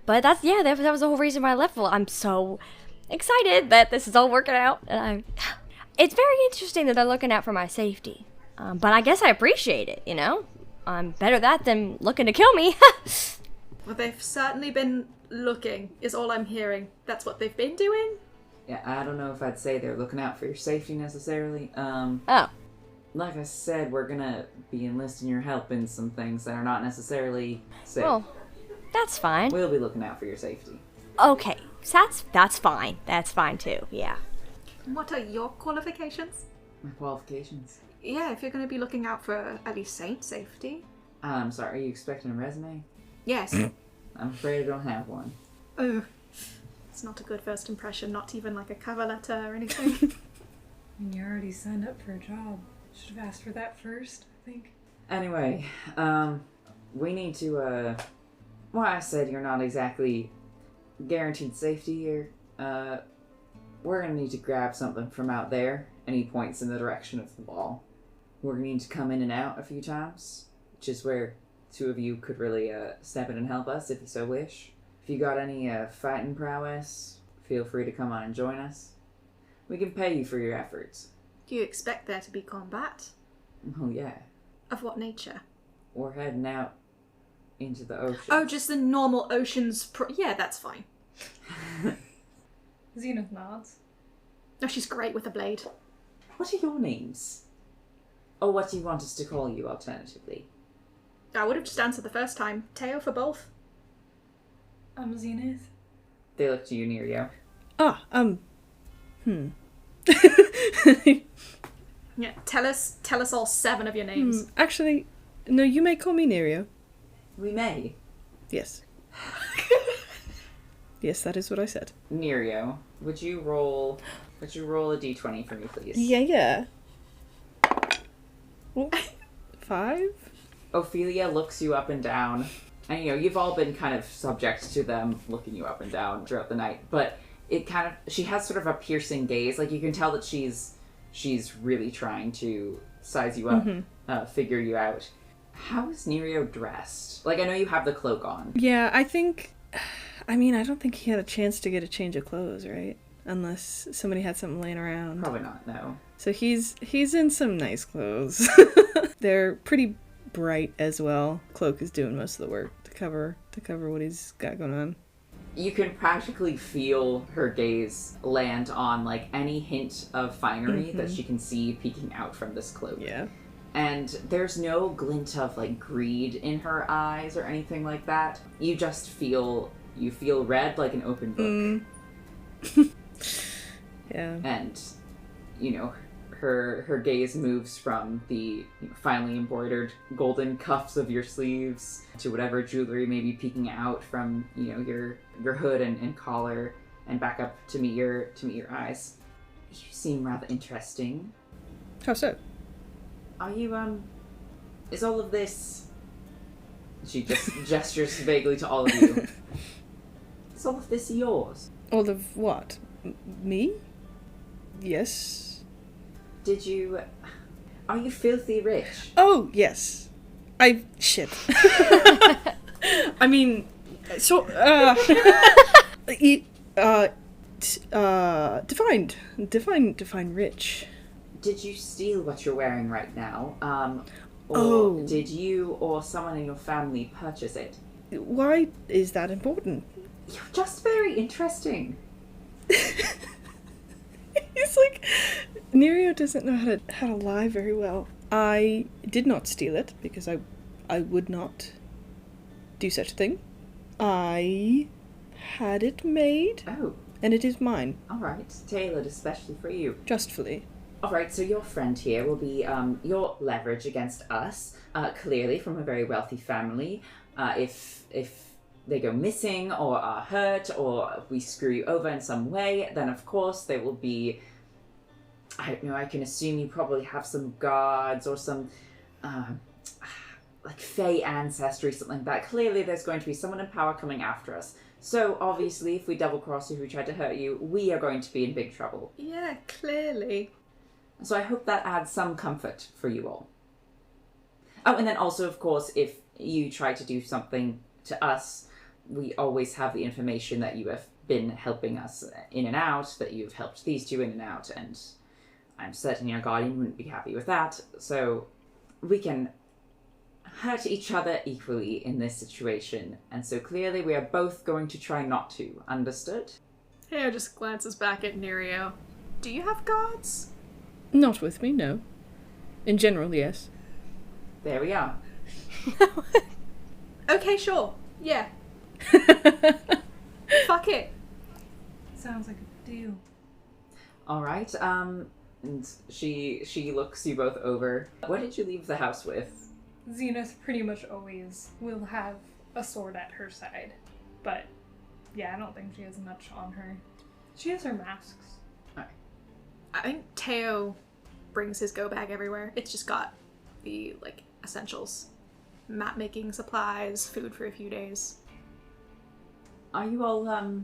But that was the whole reason why I left. Well, I'm so excited that this is all working out. And it's very interesting that they're looking out for my safety. But I guess I appreciate it, you know? Better that than looking to kill me. Well, they've certainly been looking, is all I'm hearing. That's what they've been doing? Yeah, I don't know if I'd say they're looking out for your safety necessarily. Oh. Like I said, we're gonna be enlisting your help in some things that are not necessarily safe. Well, that's fine. We'll be looking out for your safety. Okay, so that's fine. That's fine too, yeah. What are your qualifications? My qualifications. Yeah, if you're going to be looking out for at least saint safety. I'm sorry, are you expecting a resume? Yes. I'm afraid I don't have one. Oh, it's not a good first impression, not even like a cover letter or anything. You already signed up for a job. Should have asked for that first, I think. Anyway, we need to, well, I said you're not exactly guaranteed safety here. We're gonna need to grab something from out there, and he points in the direction of the wall. We're gonna need to come in and out a few times, which is where two of you could really, step in and help us if you so wish. If you got any, fighting prowess, feel free to come on and join us. We can pay you for your efforts. Do you expect there to be combat? Oh, yeah. Of what nature? We're heading out into the ocean. Oh, just the normal oceans. Yeah, that's fine. Zenith nods. No, she's great with a blade. What are your names? Or what do you want us to call you alternatively? I would have just answered the first time. Teo for both. I'm Zenith. They look to you, Nerio. Yeah, tell us all 7 of your names. Actually, no, you may call me Nerio. We may. Yes. Yes, that is what I said. Nerio, would you roll a d20 for me, please? Yeah. Well, 5? Ophelia looks you up and down. And, you've all been kind of subject to them looking you up and down throughout the night. But she has sort of a piercing gaze. Like, you can tell that she's really trying to size you up, figure you out. How is Nerio dressed? Like, I know you have the cloak on. Yeah, I don't think he had a chance to get a change of clothes, right? Unless somebody had something laying around. Probably not, no. So he's in some nice clothes. They're pretty bright as well. Cloak is doing most of the work to cover what he's got going on. You can practically feel her gaze land on, like, any hint of finery that she can see peeking out from this cloak. Yeah. And there's no glint of, like, greed in her eyes or anything like that. You just feel red like an open book. Yeah. And, her gaze moves from the finely embroidered golden cuffs of your sleeves to whatever jewelry may be peeking out from, your hood and collar, and back up to meet your eyes. You seem rather interesting. How so? Are you, is all of this... She just gestures vaguely to all of you. Is all of this yours? All of what? Me? Yes. Are you filthy rich? Oh, yes. Shit. I mean, so, define rich. Did you steal what you're wearing right now? Oh. Did you or someone in your family purchase it? Why is that important? You're just very interesting. It's like, Nerio doesn't know how to lie very well. I did not steal it because I would not do such a thing. I had it made, Oh, and it is mine, alright. Tailored especially for you. justfully. Alright, so your friend here will be your leverage against us, clearly from a very wealthy family. If they go missing or are hurt or we screw you over in some way, then of course they will be, I don't know, I can assume you probably have some guards or some, like Fey ancestry, something like that. Clearly there's going to be someone in power coming after us. So obviously if we double cross you, if we try to hurt you, we are going to be in big trouble. Yeah, clearly. So I hope that adds some comfort for you all. Oh, and then also, of course, if you try to do something to us, we always have the information that you have been helping us in and out, that you've helped these two in and out, and I'm certain your guardian wouldn't be happy with that. So we can hurt each other equally in this situation, and so clearly we are both going to try not to. Understood? Theo just glances back at Nerio. Do you have guards? Not with me, no. In general, yes. There we are. Okay, sure. Yeah. Fuck it. Sounds like a deal. All right. And she looks you both over. What did you leave the house with? Zenith pretty much always will have a sword at her side. But, yeah, I don't think she has much on her. She has her masks. I think Teo brings his go bag everywhere. It's just got the, like, essentials. Map making supplies, food for a few days. Are you all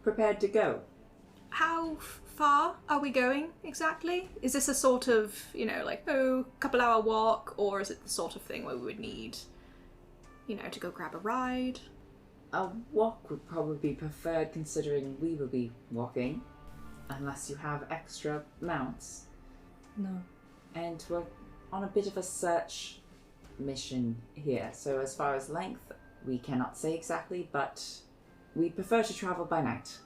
prepared to go? How far are we going exactly? Is this a sort of, couple hour walk, or is it the sort of thing where we would need, to go grab a ride? A walk would probably be preferred, considering we will be walking, unless you have extra mounts. No. And we're on a bit of a search mission here, so as far as length, we cannot say exactly, but we prefer to travel by night.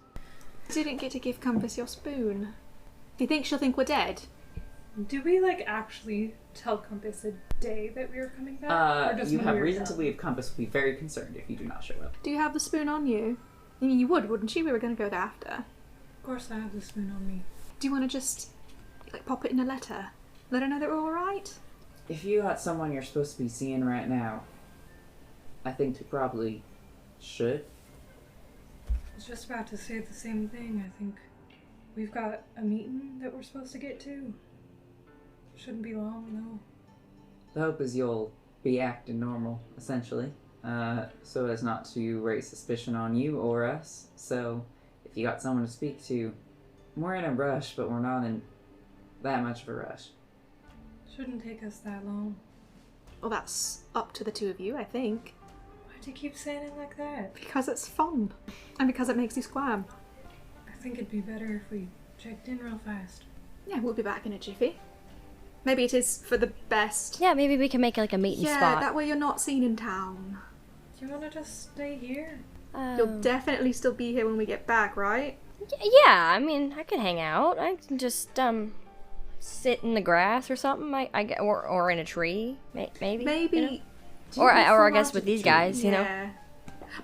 Didn't get to give Compass your spoon. Do you think she'll think we're dead? Do we, actually tell Compass a day that we are coming back? Or just You when have we were reason to done? believe Compass will be very concerned if you do not show up. Do you have the spoon on you? I mean, you would, wouldn't you? We were going to go there after. Of course I have the spoon on me. Do you want to just, pop it in a letter? Let her know that we're alright? If you got someone you're supposed to be seeing right now, I think you probably should. I was just about to say the same thing. I think we've got a meeting that we're supposed to get to. Shouldn't be long, no. The hope is you'll be acting normal, essentially, so as not to raise suspicion on you or us. So, if you got someone to speak to, we're in a rush, but we're not in that much of a rush. Shouldn't take us that long. Well, that's up to the two of you, I think. Why do you keep saying it like that? Because it's fun. And because it makes you squirm. I think it'd be better if we checked in real fast. Yeah, we'll be back in a jiffy. Maybe it is for the best. Yeah, maybe we can make a meeting Yeah, spot. that way you're not seen in town. Do you want to just stay here? You'll definitely still be here when we get back, right? Yeah, I mean, I could hang out. I can just sit in the grass or something. Or in a tree, maybe. Maybe. You know? Or I guess with these guys, you know. Yeah.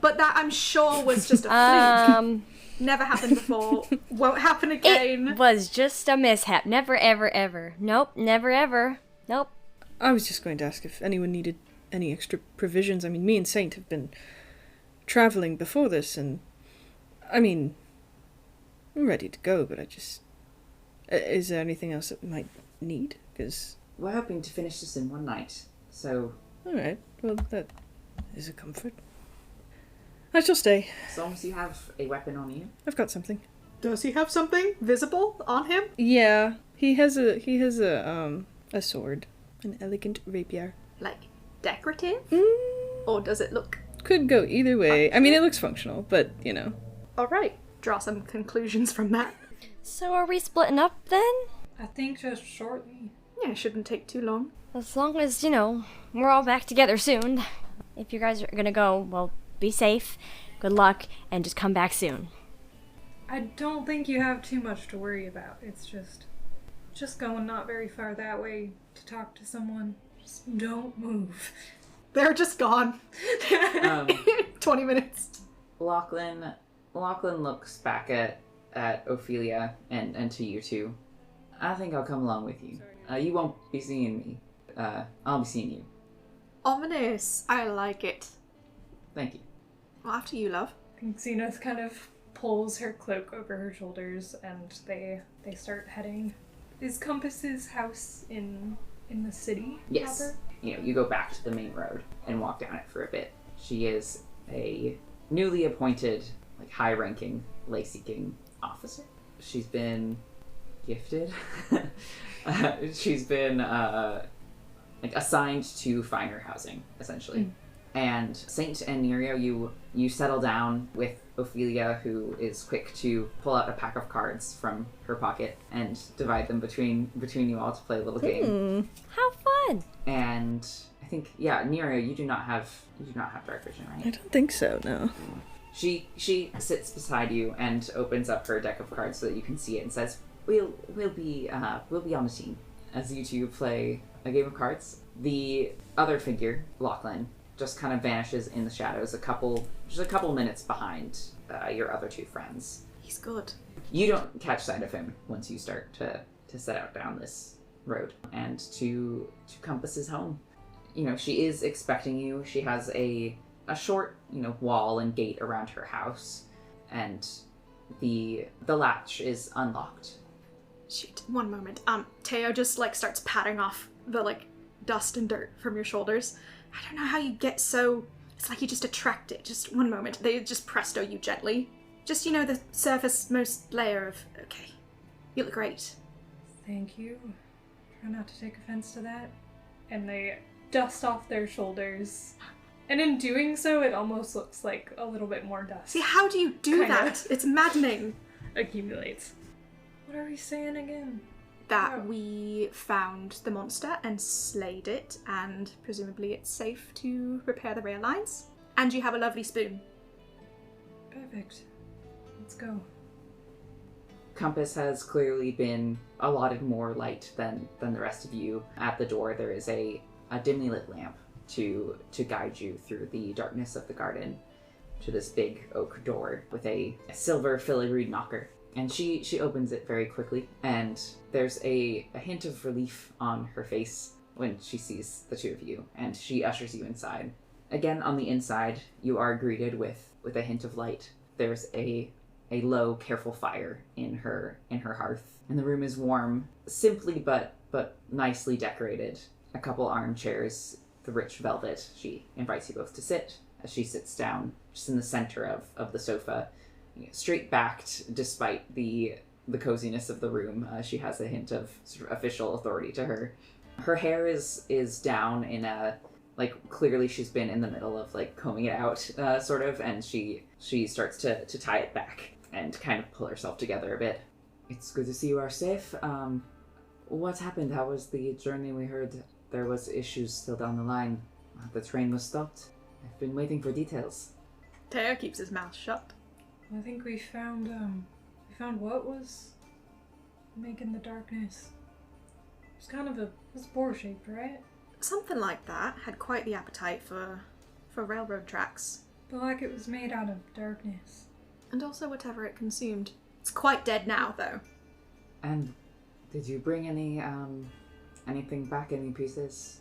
But that, I'm sure, was just a fluke. Never happened before. Won't happen again. It was just a mishap. Never, ever, ever. Nope, never, ever. Nope. I was just going to ask if anyone needed any extra provisions. I mean, me and Saint have been traveling before this, and I mean, I'm ready to go, but I just... Is there anything else that we might need? Because... We're hoping to finish this in one night, so... Alright, well, that is a comfort. I shall stay. As long as you have a weapon on you. I've got something. Does he have something visible on him? Yeah, he has a sword. An elegant rapier. Like, decorative? Or does it look... Could go either way. I mean, it looks functional, but, you know. Alright. Draw some conclusions from that. So are we splitting up then? I think just shortly. Yeah, it shouldn't take too long. As long as, we're all back together soon. If you guys are gonna go, well, be safe, good luck, and just come back soon. I don't think you have too much to worry about. It's just going not very far that way to talk to someone. Just don't move. They're just gone. Um, 20 minutes. Lachlan looks back at Ophelia and to you two. I think I'll come along with you. You won't be seeing me. I'll be seeing you. Ominous. I like it. Thank you. Well, after you, love. I think Zenith kind of pulls her cloak over her shoulders and they start heading. Is Compass's house in the city? Yes. Proper? You go back to the main road and walk down it for a bit. She is a newly appointed, high-ranking, lay-seeking officer. She's been gifted. She's been assigned to finer housing, essentially. And Saint and Nerio, you settle down with Ophelia, who is quick to pull out a pack of cards from her pocket and divide them between you all to play a little game. How fun! And I think, Nerio, you do not have dark vision, I right? don't think so, no. She sits beside you and opens up her deck of cards so that you can see it and says, "We'll be on the team as you two play a game of cards." The other figure, Lachlan, just kind of vanishes in the shadows just a couple minutes behind your other two friends. He's good. You don't catch sight of him once you start to set out down this road and to Compass's home. She is expecting you. She has a short, wall and gate around her house, and the latch is unlocked. Shit, one moment. Teo just, starts patting off the, dust and dirt from your shoulders. I don't know how you get so... It's like you just attract it. Just one moment. They just presto you gently. Just, the surface most layer of... Okay. You look great. Thank you. Try not to take offense to that. And they dust off their shoulders. And in doing so, it almost looks like a little bit more dust See, how do you do Kinda. that? It's maddening. accumulates. What are we saying again? That Oh. we found the monster and slayed it, and presumably it's safe to repair the rail lines. And you have a lovely spoon. Perfect. Let's go. Compass has clearly been allotted more light than the rest of you. At the door, there is a dimly lit lamp to guide you through the darkness of the garden to this big oak door with a silver filigreed knocker. And she opens it very quickly, and there's a hint of relief on her face when she sees the two of you, and she ushers you inside. Again, on the inside, you are greeted with a hint of light. There's a low, careful fire in her hearth, and the room is warm, simply but nicely decorated. A couple armchairs, the rich velvet. She invites you both to sit as she sits down just in the center of the sofa, straight backed despite the coziness of the room. She has a hint of sort of official authority to her. Her hair is down in a, clearly she's been in the middle of combing it out, sort of, and she starts to tie it back and kind of pull herself together a bit. It's good to see you are safe. What happened? How was the journey? We heard there was issues still down the line. The train was stopped. I've been waiting for details. Teo keeps his mouth shut. I think we found what was making the darkness. It was boar shaped, right? Something like that. Had quite the appetite for railroad tracks. But it was made out of darkness. And also whatever it consumed. It's quite dead now, though. And did you bring anything back? Any pieces?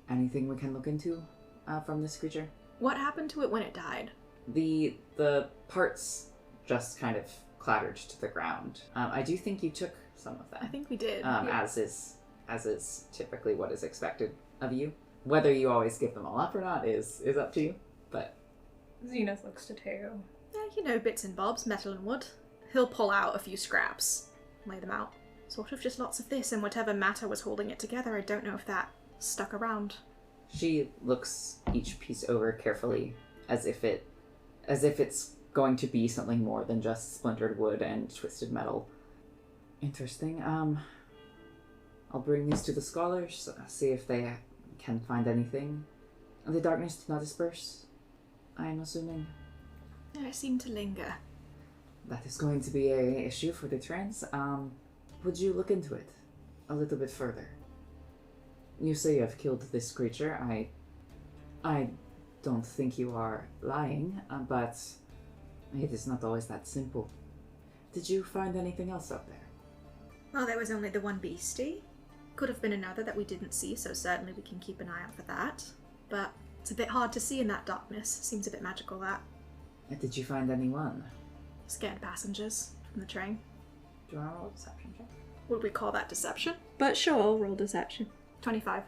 Anything we can look into from this creature? What happened to it when it died? The parts just kind of clattered to the ground. I do think you took some of I them, think we did. as is typically what is expected of you. Whether you always give them all up or not is up to you. But Zenith looks to Teo. Bits and bobs, metal and wood. He'll pull out a few scraps, lay them out. Sort of just lots of this, and whatever matter was holding it together, I don't know if that stuck around. she looks each piece over carefully, as if it's going to be something more than just splintered wood and twisted metal. Interesting. I'll bring these to the scholars, see if they can find anything. The darkness did not disperse, I'm assuming. It seemed to linger. That is going to be an issue for the trends. Would you look into it a little bit further? You say you have killed this creature. I don't think you are lying, but it is not always that simple. Did you find anything else out there? Well, there was only the one beastie. Could have been another that we didn't see, so certainly we can keep an eye out for that. But it's a bit hard to see in that darkness. Seems a bit magical, that. Did you find anyone? Scared passengers from the train. Do you want to roll a deception check? Would we call that deception? But sure, roll deception. 25.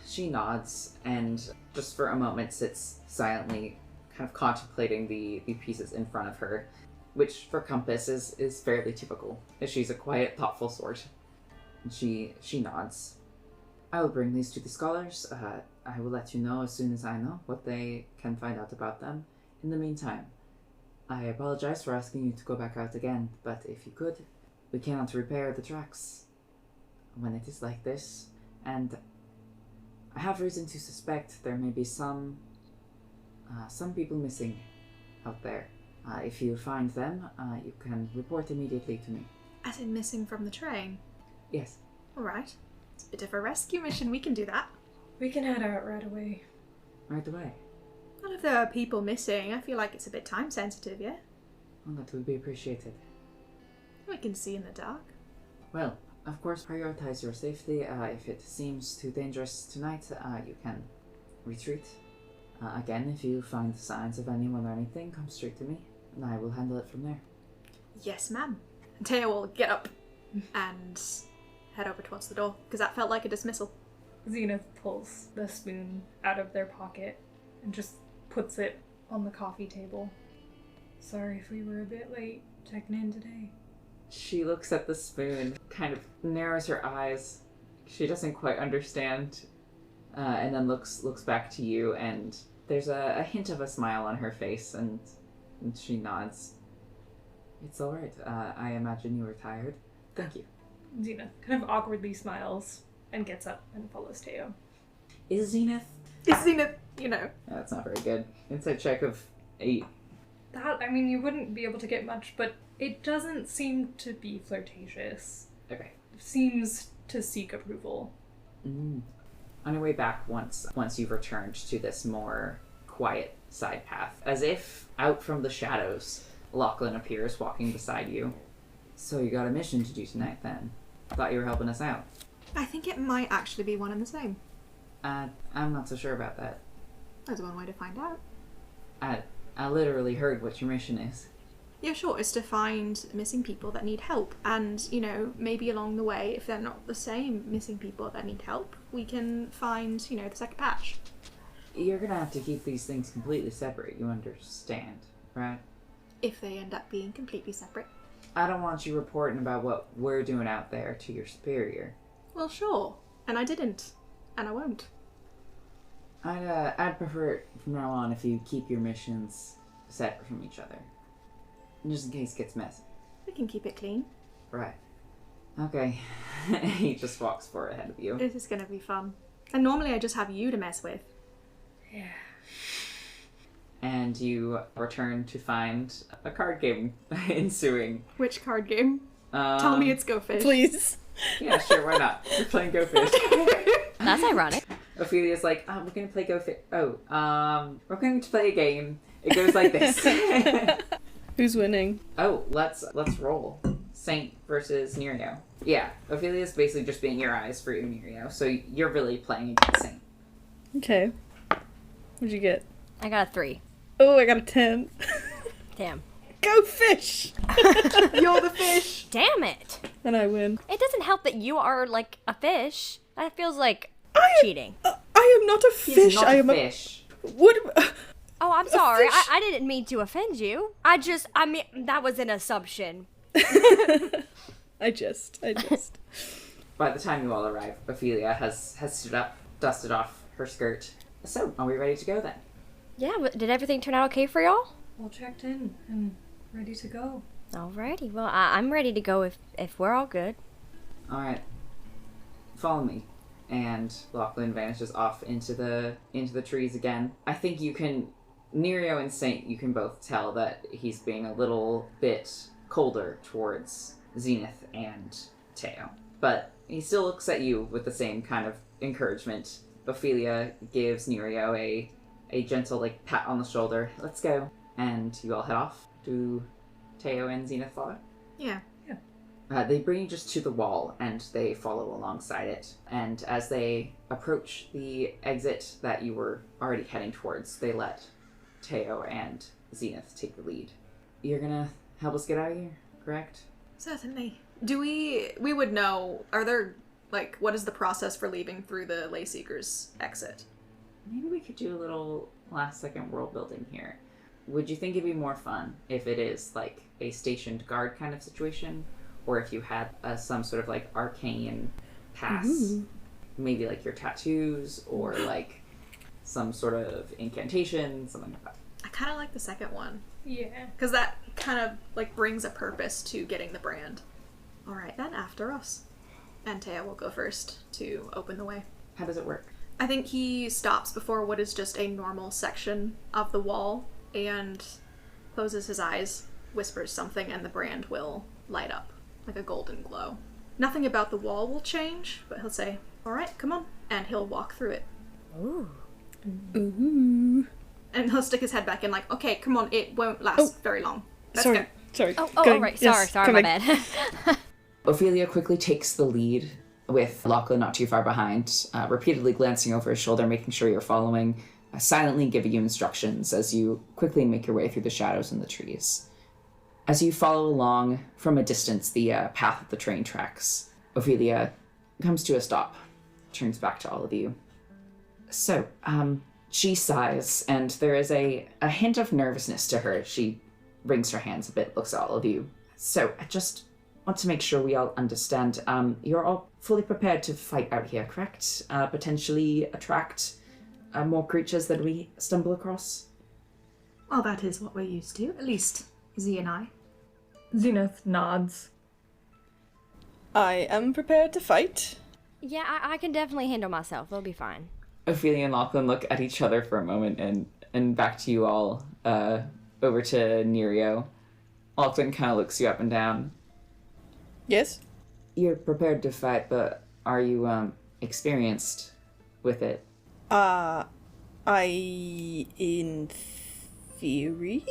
She nods and just for a moment sits silently, kind of contemplating the pieces in front of her, which for Compass is fairly typical. She's a quiet, thoughtful sort. And she nods. I will bring these to the scholars. I will let you know as soon as I know what they can find out about them. In the meantime, I apologize for asking you to go back out again, but if you could, we cannot repair the tracks when it is like this, and I have reason to suspect there may be some people missing out there. If you find them, you can report immediately to me. As in missing from the train? Yes. Alright. It's a bit of a rescue mission, we can do that. We can head out right away. Right away. Well, if there are people missing, I feel like it's a bit time sensitive, yeah? Well, that would be appreciated. We can see in the dark. Well, of course, prioritize your safety. If it seems too dangerous tonight, you can retreat. Again, if you find signs of anyone or anything, come straight to me, and I will handle it from there. Yes, ma'am. And Teo will get up and head over towards the door, because that felt like a dismissal. Zenith pulls the spoon out of their pocket and just puts it on the coffee table. Sorry if we were a bit late checking in today. She looks at the spoon, kind of narrows her eyes. She doesn't quite understand, and then looks back to you, and there's a hint of a smile on her face, and she nods. It's all right. I imagine you were tired. Thank you. Zenith kind of awkwardly smiles and gets up and follows Teo. Is Zenith? It's Zenith, you know. That's not very good. Insight check of 8. That, I mean, you wouldn't be able to get much, but it doesn't seem to be flirtatious. Okay. It seems to seek approval. On your way back, once you've returned to this more quiet side path, as if out from the shadows, Lachlan appears walking beside you. So you got a mission to do tonight, then? Thought you were helping us out. I think it might actually be one and the same. I'm not so sure about that. There's one way to find out. I literally heard what your mission is. Yeah, sure, it's to find missing people that need help. And, you know, maybe along the way, if they're not the same missing people that need help, we can find, you know, the second patch. You're gonna have to keep these things completely separate, you understand, right? If they end up being completely separate. I don't want you reporting about what we're doing out there to your superior. Well, sure. And I didn't. And I won't. I'd prefer it from now on if you keep your missions separate from each other. Just in case it gets messy. We can keep it clean. Right. Okay. He just walks forward ahead of you. This is gonna be fun. And normally I just have you to mess with. Yeah. And you return to find a card game ensuing. Which card game? Tell me it's Go Fish. Please. Yeah, sure, why not? We're playing Go Fish. That's ironic. Ophelia's like, we're gonna play Go Fish. Oh, we're going to play a game. It goes like this. Who's winning? Oh, let's roll. Saint versus Nerio. Yeah, Ophelia's basically just being your eyes for you, Nerio. So you're really playing against Saint. Okay. What'd you get? I got a 3. Oh, I got a 10. Damn. Go fish! You're the fish! Damn it! And I win. It doesn't help that you are like a fish. That feels like cheating. I am not a fish. He's not I a am fish. What? Oh, I'm sorry. fish? I didn't mean to offend you. I mean, that was an assumption. I just. By the time you all arrive, Ophelia has stood up, dusted off her skirt. So, are we ready to go then? Yeah, but did everything turn out okay for y'all? All checked in and ready to go. Alrighty. Well, I'm ready to go if we're all good. Alright. Follow me. And Lachlan vanishes off into the trees again. I think you can, Nerio and Saint, you can both tell that he's being a little bit colder towards Zenith and Teo. But he still looks at you with the same kind of encouragement Ophelia gives Nerio a gentle, like, pat on the shoulder. Let's go. And you all head off. Do Teo and Zenith follow? Yeah. They bring you just to the wall, and they follow alongside it. And as they approach the exit that you were already heading towards, they let Teo and Zenith take the lead. You're gonna help us get out of here, correct? Certainly. Do we would know, are there, like, what is the process for leaving through the Leyseekers exit? Maybe we could do a little last-second world building here. Would you think it'd be more fun if it is, like, a stationed guard kind of situation? Or if you had some sort of, like, arcane pass? Ooh. Maybe, like, your tattoos, or, like, some sort of incantation, something like that. I kind of like the second one. Yeah. Because that kind of, like, brings a purpose to getting the brand. All right, then, after us. And Teo will go first to open the way. How does it work? I think he stops before what is just a normal section of the wall and closes his eyes, whispers something, and the brand will light up like a golden glow. Nothing about the wall will change, but he'll say, all right, come on. And he'll walk through it. Ooh. Ooh. And he'll stick his head back in like, okay, come on, it won't last very long. Let's Sorry. go. Sorry. Oh, Going- all right. yes, Sorry, my coming. bad. Ophelia quickly takes the lead, with Lachlan not too far behind, repeatedly glancing over his shoulder, making sure you're following, silently giving you instructions as you quickly make your way through the shadows and the trees. As you follow along from a distance the path of the train tracks, Ophelia comes to a stop, turns back to all of you. So, she sighs, and there is a hint of nervousness to her. She wrings her hands a bit, looks at all of you. So, I just want to make sure we all understand. You're all fully prepared to fight out here, correct? Potentially attract more creatures that we stumble across? Well, that is what we're used to, at least Z and I. Zenith nods. I am prepared to fight. Yeah, I can definitely handle myself. It'll be fine. Ophelia and Lachlan look at each other for a moment and back to you all, over to Nerio. Lachlan kind of looks you up and down. Yes? You're prepared to fight, but are you, experienced with it? In theory?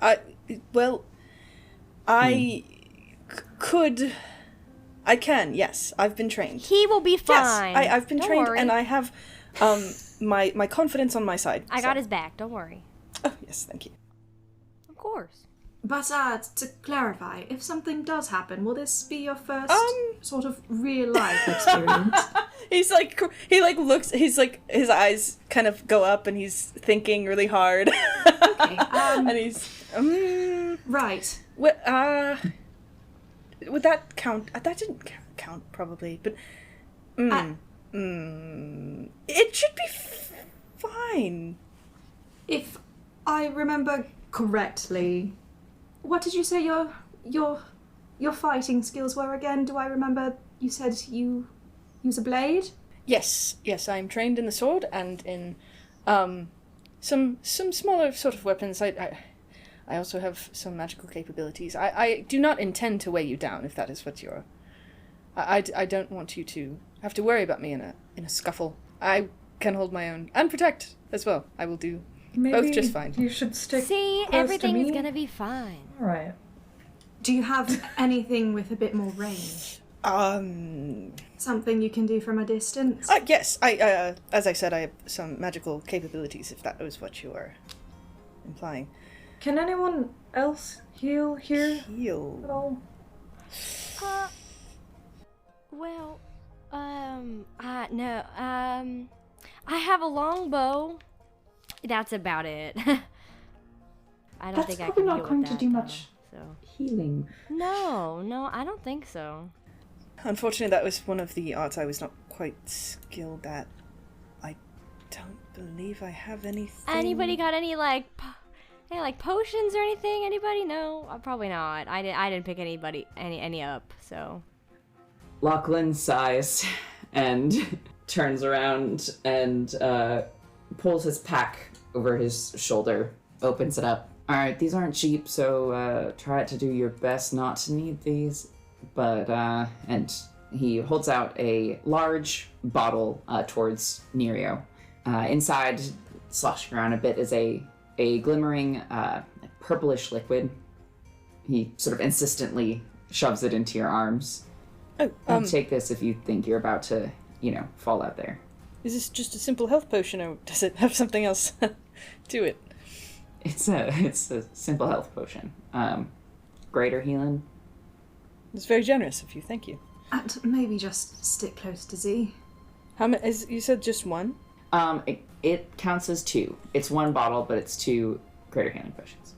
I can, yes. I've been trained. He will be fine. Yes, I've been Don't trained, worry. and I have, my confidence on my side. I got his back. Don't worry. Oh, yes, thank you. Of course. But to clarify, if something does happen, will this be your first sort of real life experience? He's like, looks, his eyes kind of go up, and he's thinking really hard. Okay, and he's, right. would that count? That didn't count, probably, but, it should be fine. If I remember correctly, what did you say your fighting skills were again? Do I remember you said you use a blade? Yes, I'm trained in the sword and in some smaller sort of weapons. I also have some magical capabilities. I do not intend to weigh you down if that is what you're. I don't want you to have to worry about me in a scuffle. I can hold my own and protect as well. I will do Maybe both just fine. You should stick. See, close everything to me. is gonna be fine. All right. Do you have anything with a bit more range? Something you can do from a distance? Yes. I as I said, I have some magical capabilities. If that was what you were implying. Can anyone else heal here Heal. at all? Well, no, I have a longbow. That's about it. I don't That's think I probably can not deal going with to that, do though, much. So Healing. no, I don't think so. Unfortunately, that was one of the arts I was not quite skilled at. I don't believe I have anything. Anybody got any like potions or anything? Anybody? No, probably not. I didn't pick any up. So Lachlan sighs and turns around and pulls his pack over his shoulder, opens it up. Alright, these aren't cheap, so try to do your best not to need these. But, and He holds out a large bottle towards Nerio. Inside, sloshing around a bit, is a glimmering purplish liquid. He sort of insistently shoves it into your arms. Oh, And take this if you think you're about to, fall out there. is this just a simple health potion, or does it have something else to it? It's a simple health potion. Greater healing. It's very generous of you, thank you. And maybe just stick close to Z. How many? You said just one? It counts as 2. It's 1 bottle, but it's 2 greater healing potions.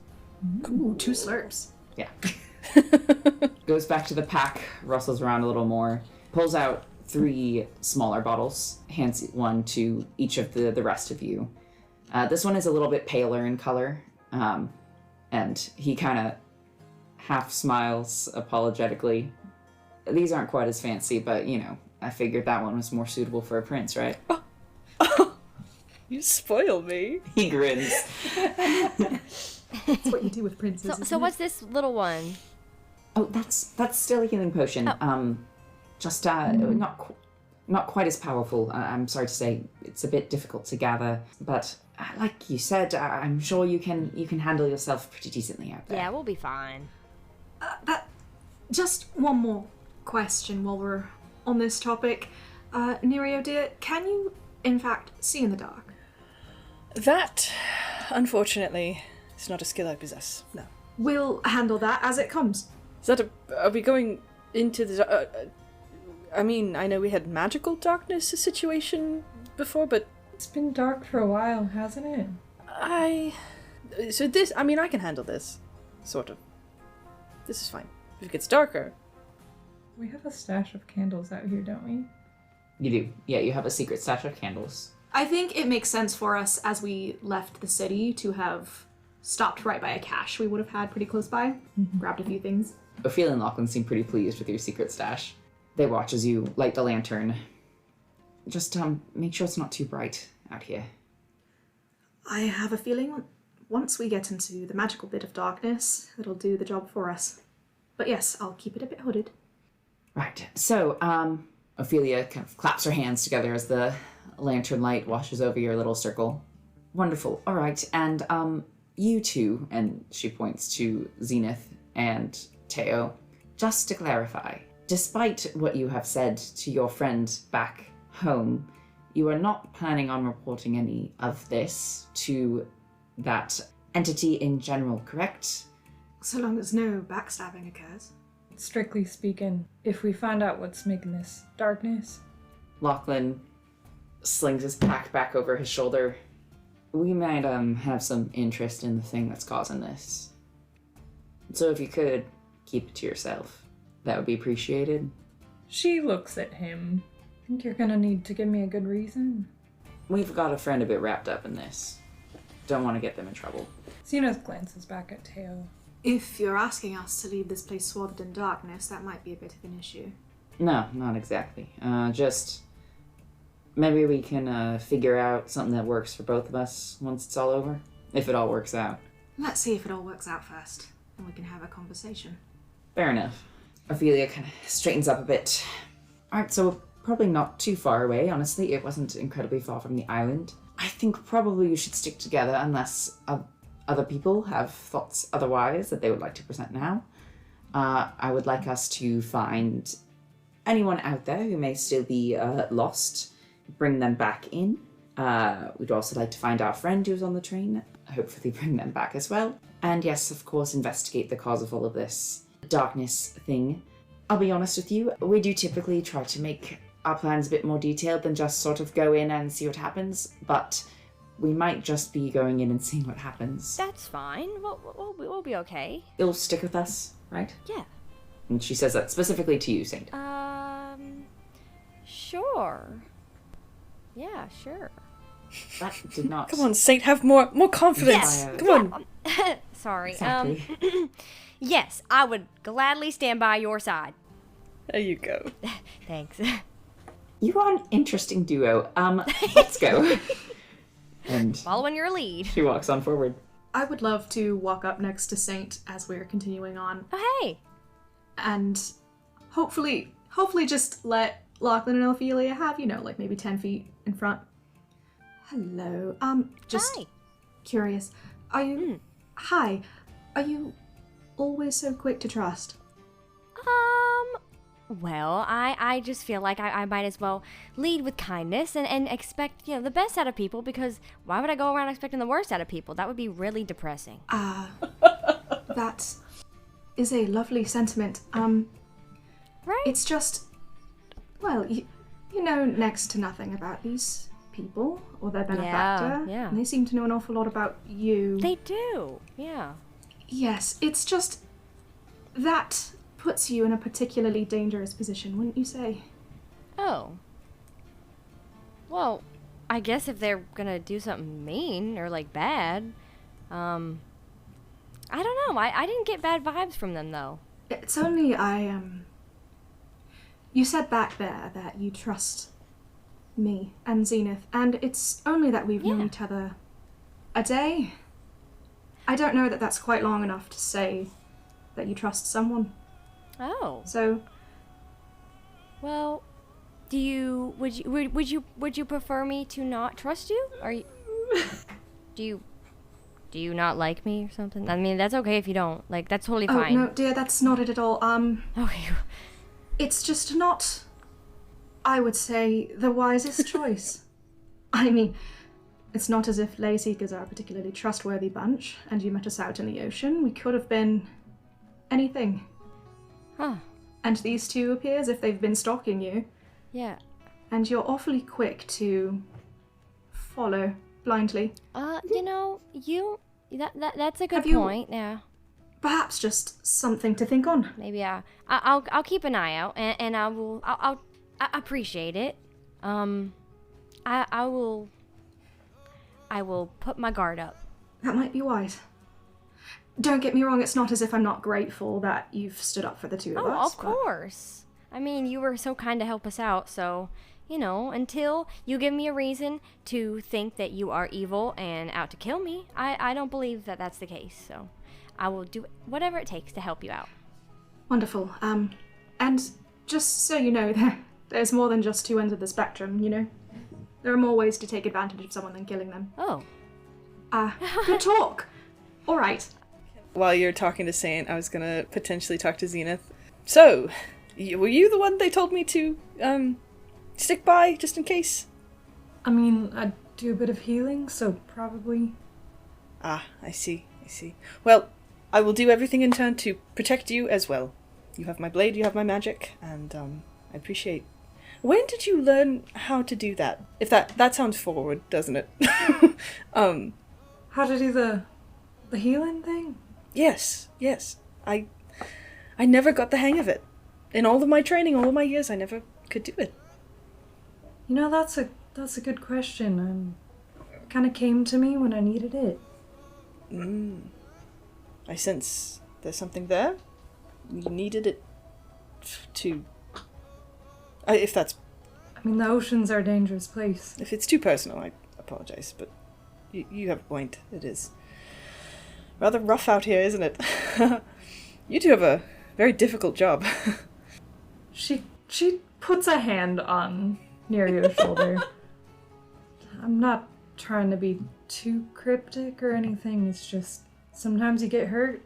Ooh, 2 slurps. Yeah. Goes back to the pack, rustles around a little more, pulls out 3 smaller bottles, hands one to each of the rest of you. This one is a little bit paler in color, and he kind of half smiles apologetically. These aren't quite as fancy, but, I figured that one was more suitable for a prince, right? You spoil me. He grins. That's what you do with princes. So what's this little one? Oh, that's still a healing potion. Oh. Just not quite as powerful. I'm sorry to say, it's a bit difficult to gather, but like you said, I'm sure you can handle yourself pretty decently out there. Yeah, we'll be fine. Just one more question while we're on this topic. Nerio dear, can you in fact see in the dark? That, unfortunately, is not a skill I possess. No. We'll handle that as it comes. Is that are we going into the... I mean, I know we had magical darkness situation before, but... It's been dark for a while, hasn't it? I can handle this. Sort of. This is fine. If it gets darker... We have a stash of candles out here, don't we? You do. Yeah, you have a secret stash of candles. I think it makes sense for us as we left the city to have stopped right by a cache we would have had pretty close by, grabbed a few things. Ophelia and Lachlan seem pretty pleased with your secret stash. They watch as you light the lantern. Just make sure it's not too bright out here. I have a feeling once we get into the magical bit of darkness, it'll do the job for us. But yes, I'll keep it a bit hooded. Right. So, Ophelia kind of claps her hands together as the lantern light washes over your little circle. Wonderful. All right. And you two, and she points to Zenith and Teo, just to clarify, despite what you have said to your friend back home, you are not planning on reporting any of this to that entity in general, correct? So long as no backstabbing occurs. Strictly speaking, if we find out what's making this darkness... Lachlan slings his pack back over his shoulder. We might have some interest in the thing that's causing this. So if you could keep it to yourself, that would be appreciated. She looks at him. I think you're gonna need to give me a good reason. We've got a friend a bit wrapped up in this. Don't want to get them in trouble. Zenith glances back at Teo. If you're asking us to leave this place swathed in darkness, that might be a bit of an issue. No, not exactly. Just maybe we can figure out something that works for both of us once it's all over. If it all works out. Let's see if it all works out first, and we can have a conversation. Fair enough. Ophelia kind of straightens up a bit. Alright, so we're probably not too far away, honestly. It wasn't incredibly far from the island. I think probably we should stick together unless other people have thoughts otherwise that they would like to present now. I would like us to find anyone out there who may still be lost, bring them back in. We'd also like to find our friend who's on the train, hopefully bring them back as well. And yes, of course, investigate the cause of all of this darkness thing. I'll be honest with you, we do typically try to make our plans a bit more detailed than just sort of go in and see what happens, but we might just be going in and seeing what happens. That's fine. We'll be okay. You'll stick with us, right? Yeah. And she says that specifically to you, Saint. Sure. Yeah, sure. That did not... Come on, Saint, have more confidence. Yes. Come on. Sorry. Exactly. Yes, I would gladly stand by your side. There you go. Thanks. You are an interesting duo. Let's go. And Following your lead. she walks on forward. I would love to walk up next to Saint as we're continuing on, Oh, hey. and hopefully hopefully just let Lachlan and Ophelia have, like maybe 10 feet in front. Hello. Just Hi. curious. Are you... Hi. Are you always so quick to trust? Well, I just feel like I might as well lead with kindness and expect, the best out of people, because why would I go around expecting the worst out of people? That would be really depressing. That is a lovely sentiment. Right? It's just... Well, you know next to nothing about these people or their benefactor. Yeah. And they seem to know an awful lot about you. They do, yeah. Yes, it's just... That puts you in a particularly dangerous position, wouldn't you say? Oh. Well, I guess if they're gonna do something mean or, bad, I don't know. I didn't get bad vibes from them, though. It's only You said back there that you trust me and Zenith, and it's only that we've known each other a day. I don't know that that's quite long enough to say that you trust someone. Oh. So, Well, would you prefer me to not trust you? Do you not like me or something? I mean, that's okay if you don't. That's totally fine. no, dear, that's not it at all. Okay. It's just not, I would say, the wisest choice. I mean, it's not as if Leyseekers are a particularly trustworthy bunch, and you met us out in the ocean. We could have been anything. Huh. And these two appear as if they've been stalking you. Yeah. And you're awfully quick to follow blindly. That's a good Have you- point. Yeah. Perhaps just something to think on. Maybe I'll keep an eye out, and I appreciate it. I will put my guard up. That might be wise. Don't get me wrong, it's not as if I'm not grateful that you've stood up for the two of us. Oh, of course. I mean, you were so kind to help us out, so, until you give me a reason to think that you are evil and out to kill me, I don't believe that that's the case, so I will do whatever it takes to help you out. Wonderful. And just so you know, there's more than just two ends of the spectrum, There are more ways to take advantage of someone than killing them. Oh. Good talk! Alright. While you're talking to Saint, I was gonna potentially talk to Zenith. So, were you the one they told me to, stick by, just in case? I mean, I do a bit of healing, so probably. Ah, I see. Well, I will do everything in turn to protect you as well. You have my blade, you have my magic, and, I appreciate... When did you learn how to do that? If that sounds forward, doesn't it? How to do the healing thing? Yes. I never got the hang of it. In all of my training, all of my years, I never could do it. That's a good question. It kind of came to me when I needed it. I sense there's something there. You needed it to... if that's... I mean, the oceans are a dangerous place. If it's too personal, I apologize, but you have a point. It is rather rough out here, isn't it? You two have a very difficult job. She puts a hand on near your shoulder. I'm not trying to be too cryptic or anything. It's just sometimes you get hurt.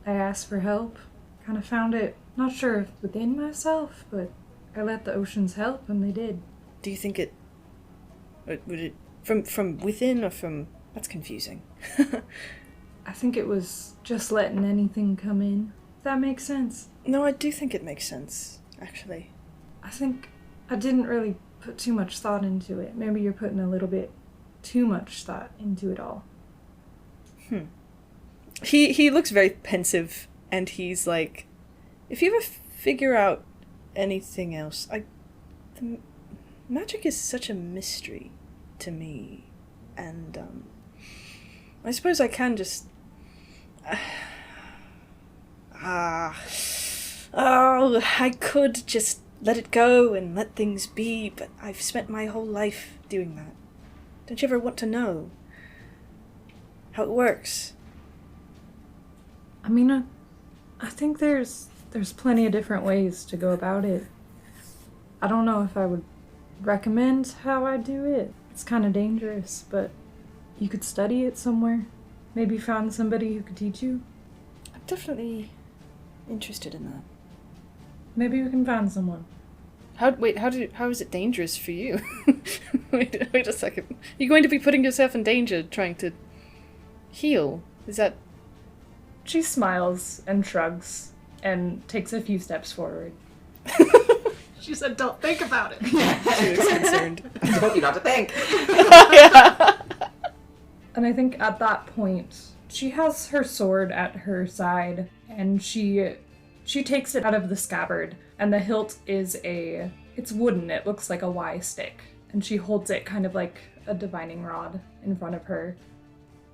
I asked for help. Kind of found it, not sure if within myself, but I let the oceans help, and they did. Do you think it... Would it... From within or from... That's confusing. I think it was just letting anything come in. If that makes sense. No, I do think it makes sense, actually. I think I didn't really put too much thought into it. Maybe you're putting a little bit too much thought into it all. He looks very pensive, and he's like, if you ever figure out anything else, the magic is such a mystery to me, and I suppose I can just I could just let it go and let things be, but I've spent my whole life doing that. Don't you ever want to know how it works? I mean, I think there's plenty of different ways to go about it. I don't know if I would recommend how I do it. It's kind of dangerous, but you could study it somewhere. Maybe find somebody who could teach you. I'm definitely interested in that. Maybe we can find someone. How is it dangerous for you? wait a second. You're going to be putting yourself in danger trying to heal. Is that... She smiles and shrugs and takes a few steps forward. She said, don't think about it. She was concerned. I told you not to think. Yeah. And I think at that point, she has her sword at her side, and she takes it out of the scabbard, and the hilt is it's wooden, it looks like a Y stick, and she holds it kind of like a divining rod in front of her.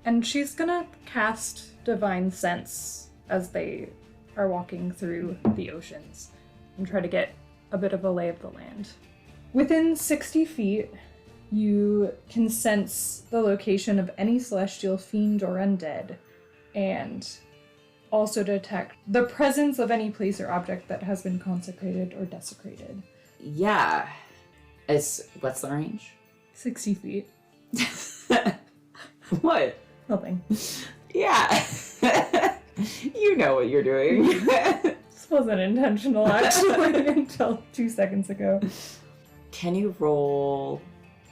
And she's gonna cast Divine Sense as they are walking through the oceans and try to get a bit of a lay of the land. Within 60 feet, you can sense the location of any celestial fiend or undead, and also detect the presence of any place or object that has been consecrated or desecrated. Yeah. What's the range? 60 feet. What? Nothing. Yeah. You know what you're doing. This wasn't intentional, actually, until 2 seconds ago. Can you roll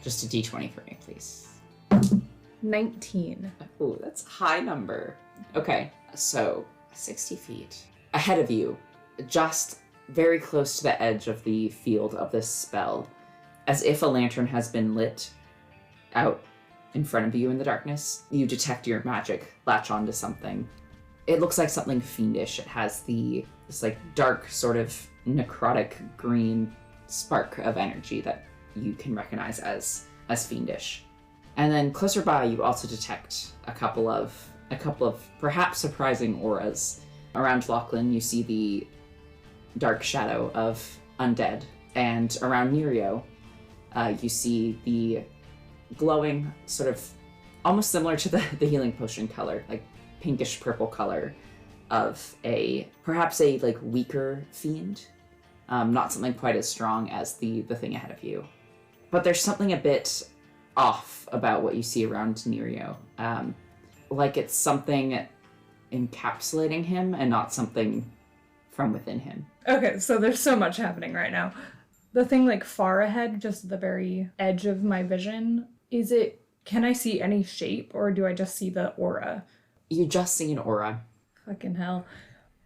just a d20 for me, please? 19. Ooh, that's a high number. Okay, so 60 feet ahead of you, just very close to the edge of the field of this spell, as if a lantern has been lit out in front of you in the darkness, you detect your magic latch onto something. It looks like something fiendish. It has this like dark sort of necrotic green spark of energy that you can recognize as fiendish. And then closer by, you also detect a couple of perhaps surprising auras. Around Lachlan, you see the dark shadow of undead, and around Nerio, you see the glowing, sort of almost similar to the healing potion color, like pinkish purple color of perhaps a like weaker fiend, not something quite as strong as the thing ahead of you. But there's something a bit off about what you see around Nerio. Like it's something encapsulating him and not something from within him. Okay, so there's so much happening right now. The thing like far ahead, just at the very edge of my vision, can I see any shape, or do I just see the aura? You just see an aura. Fucking hell.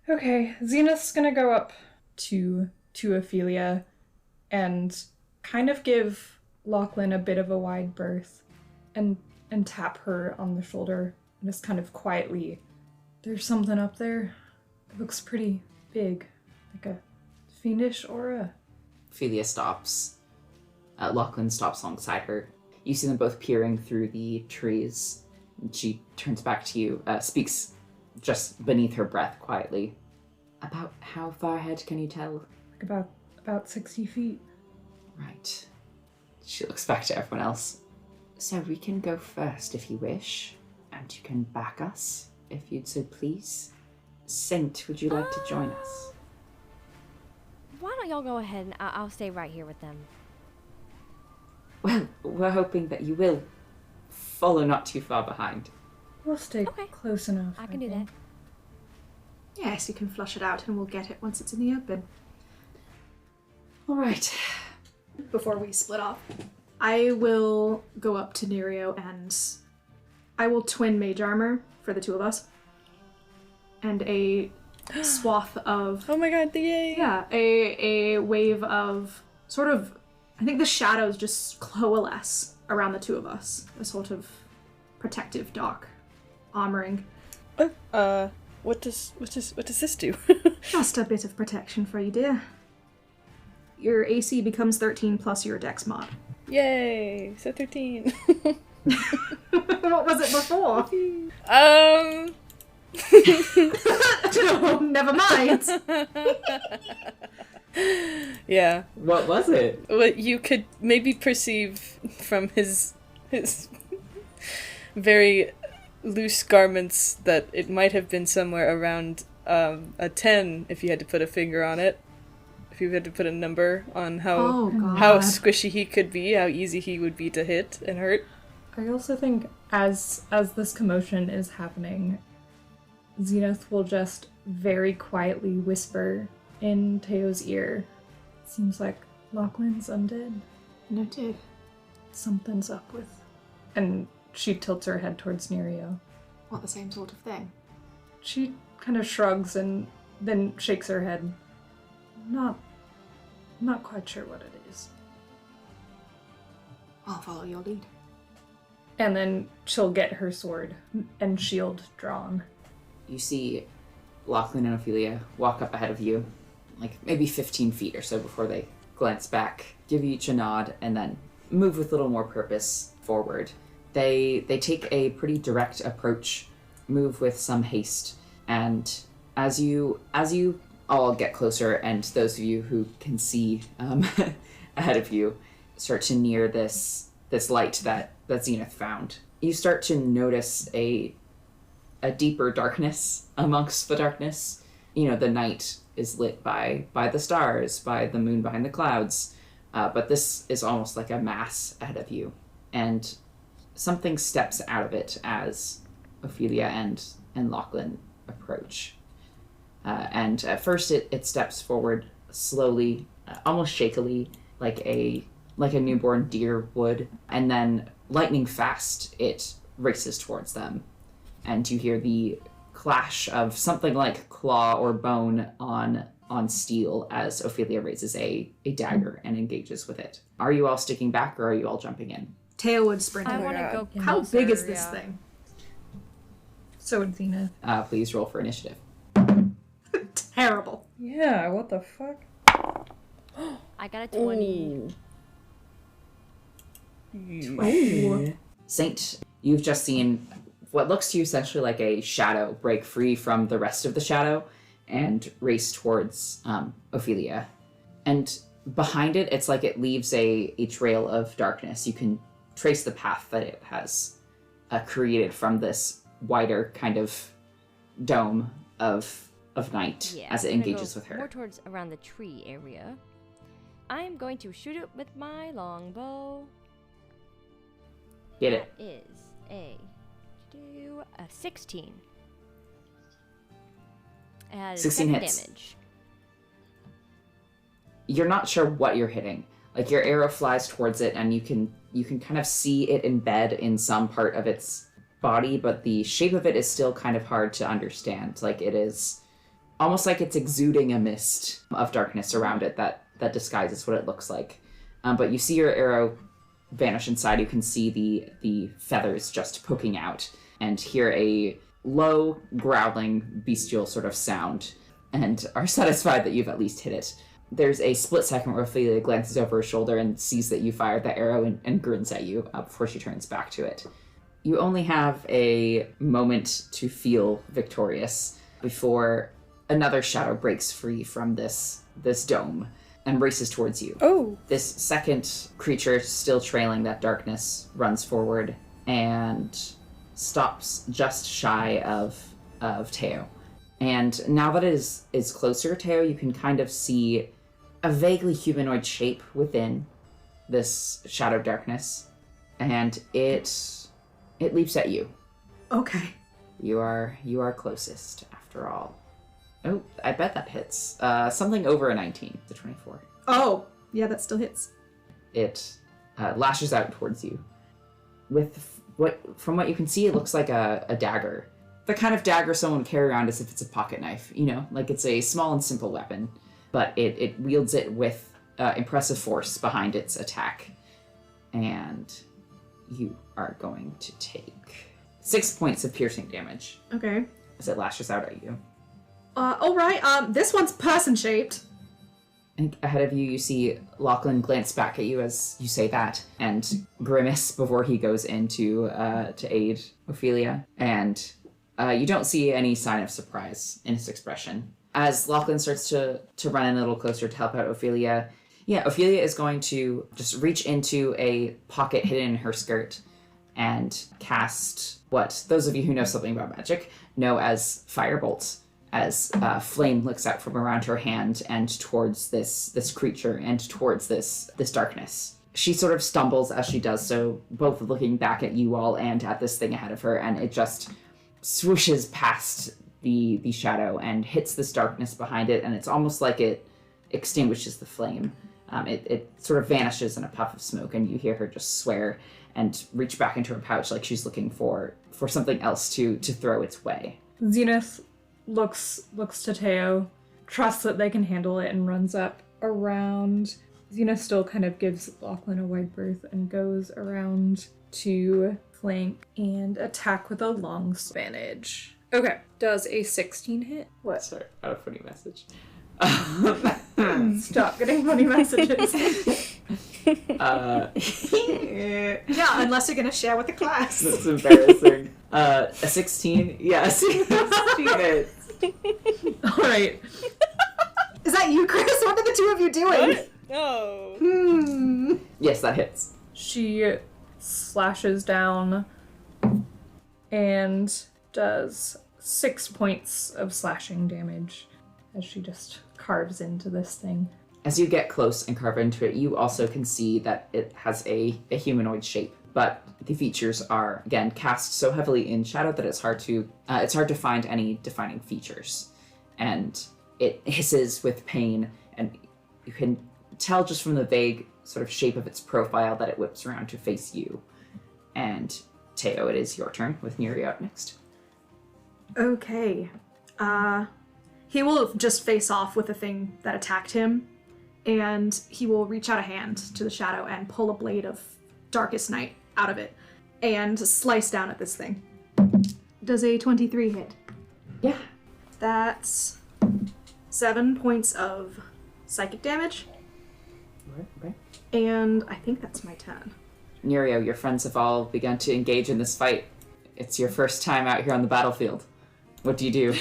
Okay, Zenith's gonna go up to Ophelia and kind of give Lachlan a bit of a wide berth and tap her on the shoulder and just kind of quietly, there's something up there. It looks pretty big, like a fiendish aura. Ophelia stops. Lachlan stops alongside her. You see them both peering through the trees. She turns back to you, speaks just beneath her breath quietly. About how far ahead can you tell? Like about 60 feet. Right. She looks back to everyone else. So we can go first if you wish, and you can back us if you'd so please. Saint, would you like to join us? Why don't y'all go ahead and I'll stay right here with them. Well, we're hoping that you will follow not too far behind. We'll stay close enough. I can do think. that. Yes, you can flush it out and we'll get it once it's in the open. All right. Before we split off, I will go up to Nerio and I will twin mage armor for the two of us. And a swath of... Oh my god, yay! Yeah, a wave of sort of... I think the shadows just coalesce around the two of us. A sort of protective dark armoring. What does this do? Just a bit of protection for you, dear. Your AC becomes 13 plus your dex mod. Yay! So 13. What was it before? No, never mind. Yeah. What was it? What you could maybe perceive from his very loose garments that it might have been somewhere around a 10 if you had to put a finger on it. if you had to put a number on Oh, God. how squishy he could be, how easy he would be to hit and hurt. I also think as this commotion is happening, Zenith will just very quietly whisper in Teo's ear. Seems like Lachlan's undead. Noted. Something's up with... And she tilts her head towards Nerio. What, the same sort of thing? She kind of shrugs and then shakes her head. Not quite sure what it is. I'll follow your lead. And then she'll get her sword and shield drawn. You see Lachlan and Ophelia walk up ahead of you, like maybe 15 feet or so before they glance back, give you each a nod, and then move with a little more purpose forward. They take a pretty direct approach, move with some haste, and as you all get closer, and those of you who can see ahead of you start to near this light that Zenith found, you start to notice a deeper darkness amongst the darkness. You know, the night is lit by the stars, by the moon behind the clouds, but this is almost like a mass ahead of you, and something steps out of it as Ophelia and Lachlan approach. And at first it steps forward slowly, almost shakily, like a newborn deer would, and then lightning fast it races towards them. And you hear the clash of something like claw or bone on steel as Ophelia raises a dagger and engages with it. Are you all sticking back, or are you all jumping in? Teo would sprint. I in. want to go closer. How big is this yeah. thing? So would Zenith. Please roll for initiative. Terrible. Yeah, what the fuck? I got a 20. Ooh. Saint, you've just seen what looks to you essentially like a shadow break free from the rest of the shadow and race towards Ophelia. And behind it, it's like it leaves a trail of darkness. You can trace the path that it has created from this wider kind of dome of night as it I'm gonna engages go with her. More towards around the tree area. I am going to shoot it with my longbow. Get it. That is a 16. And 16 7 hits. damage. You're not sure what you're hitting. Like, your arrow flies towards it, and you can kind of see it embed in some part of its body, but the shape of it is still kind of hard to understand. Like, it is almost like it's exuding a mist of darkness around it that disguises what it looks like. But you see your arrow vanish inside. You can see the feathers just poking out, and hear a low, growling, bestial sort of sound, and are satisfied that you've at least hit it. There's a split second where Ophelia glances over her shoulder and sees that you fired the arrow and grins at you before she turns back to it. You only have a moment to feel victorious before another shadow breaks free from this dome and races towards you. Oh! This second creature, still trailing that darkness, runs forward and stops just shy of Teo. And now that it is closer, Teo, you can kind of see a vaguely humanoid shape within this shadow darkness, and it leaps at you. Okay. You are closest, after all. Oh, I bet that hits. Something over a 19, the 24. Oh, yeah, that still hits. It lashes out towards you. From what you can see, it looks like a dagger. The kind of dagger someone would carry around as if it's a pocket knife, you know? Like, it's a small and simple weapon, but it wields it with impressive force behind its attack. And you are going to take 6 points of piercing damage Okay. as it lashes out at you. Alright, this one's person-shaped. And ahead of you, you see Lachlan glance back at you as you say that, and grimace before he goes in to aid Ophelia. And you don't see any sign of surprise in his expression. As Lachlan starts to run in a little closer to help out Ophelia, Ophelia is going to just reach into a pocket hidden in her skirt and cast what those of you who know something about magic know as firebolt as flame looks out from around her hand and towards this creature and towards this darkness. She sort of stumbles as she does so, both looking back at you all and at this thing ahead of her, and it just swooshes past the shadow and hits this darkness behind it, and it's almost like it extinguishes the flame. It sort of vanishes in a puff of smoke, and you hear her just swear and reach back into her pouch like she's looking for something else to throw its way. Zenith looks to Teo, trusts that they can handle it, and runs up around. Zenith still kind of gives Lachlan a wide berth and goes around to flank and attack with a long advantage. Okay, does a 16 hit? What? Sorry, I got a funny message. Stop getting funny messages. Yeah, unless you're gonna share with the class. That's embarrassing. A 16? Yes. 16 hits. Alright. Is that you, Chris? What are the two of you doing? What? No. Yes, that hits. She slashes down and does 6 points of slashing damage as she just carves into this thing. As you get close and carve into it, you also can see that it has a humanoid shape, but the features are, again, cast so heavily in shadow that it's hard to find any defining features. And it hisses with pain, and you can tell just from the vague sort of shape of its profile that it whips around to face you. And Teo, it is your turn, with Neri up next. Okay. He will just face off with the thing that attacked him, and he will reach out a hand to the shadow and pull a blade of Darkest Night out of it and slice down at this thing. Does a 23 hit? Yeah. That's 7 points of psychic damage, Okay. and I think that's my turn. Nerio, your friends have all begun to engage in this fight. It's your first time out here on the battlefield. What do you do?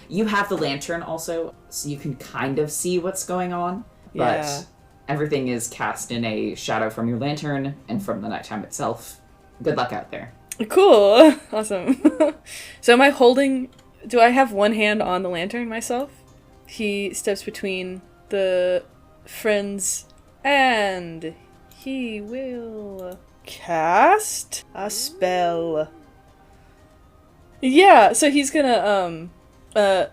You have the lantern also, so you can kind of see what's going on, but Yeah. everything is cast in a shadow from your lantern and from the nighttime itself. Good luck out there. Cool. Awesome. So am I holding... Do I have one hand on the lantern myself? He steps between the friends and he will cast a spell. Yeah, so he's gonna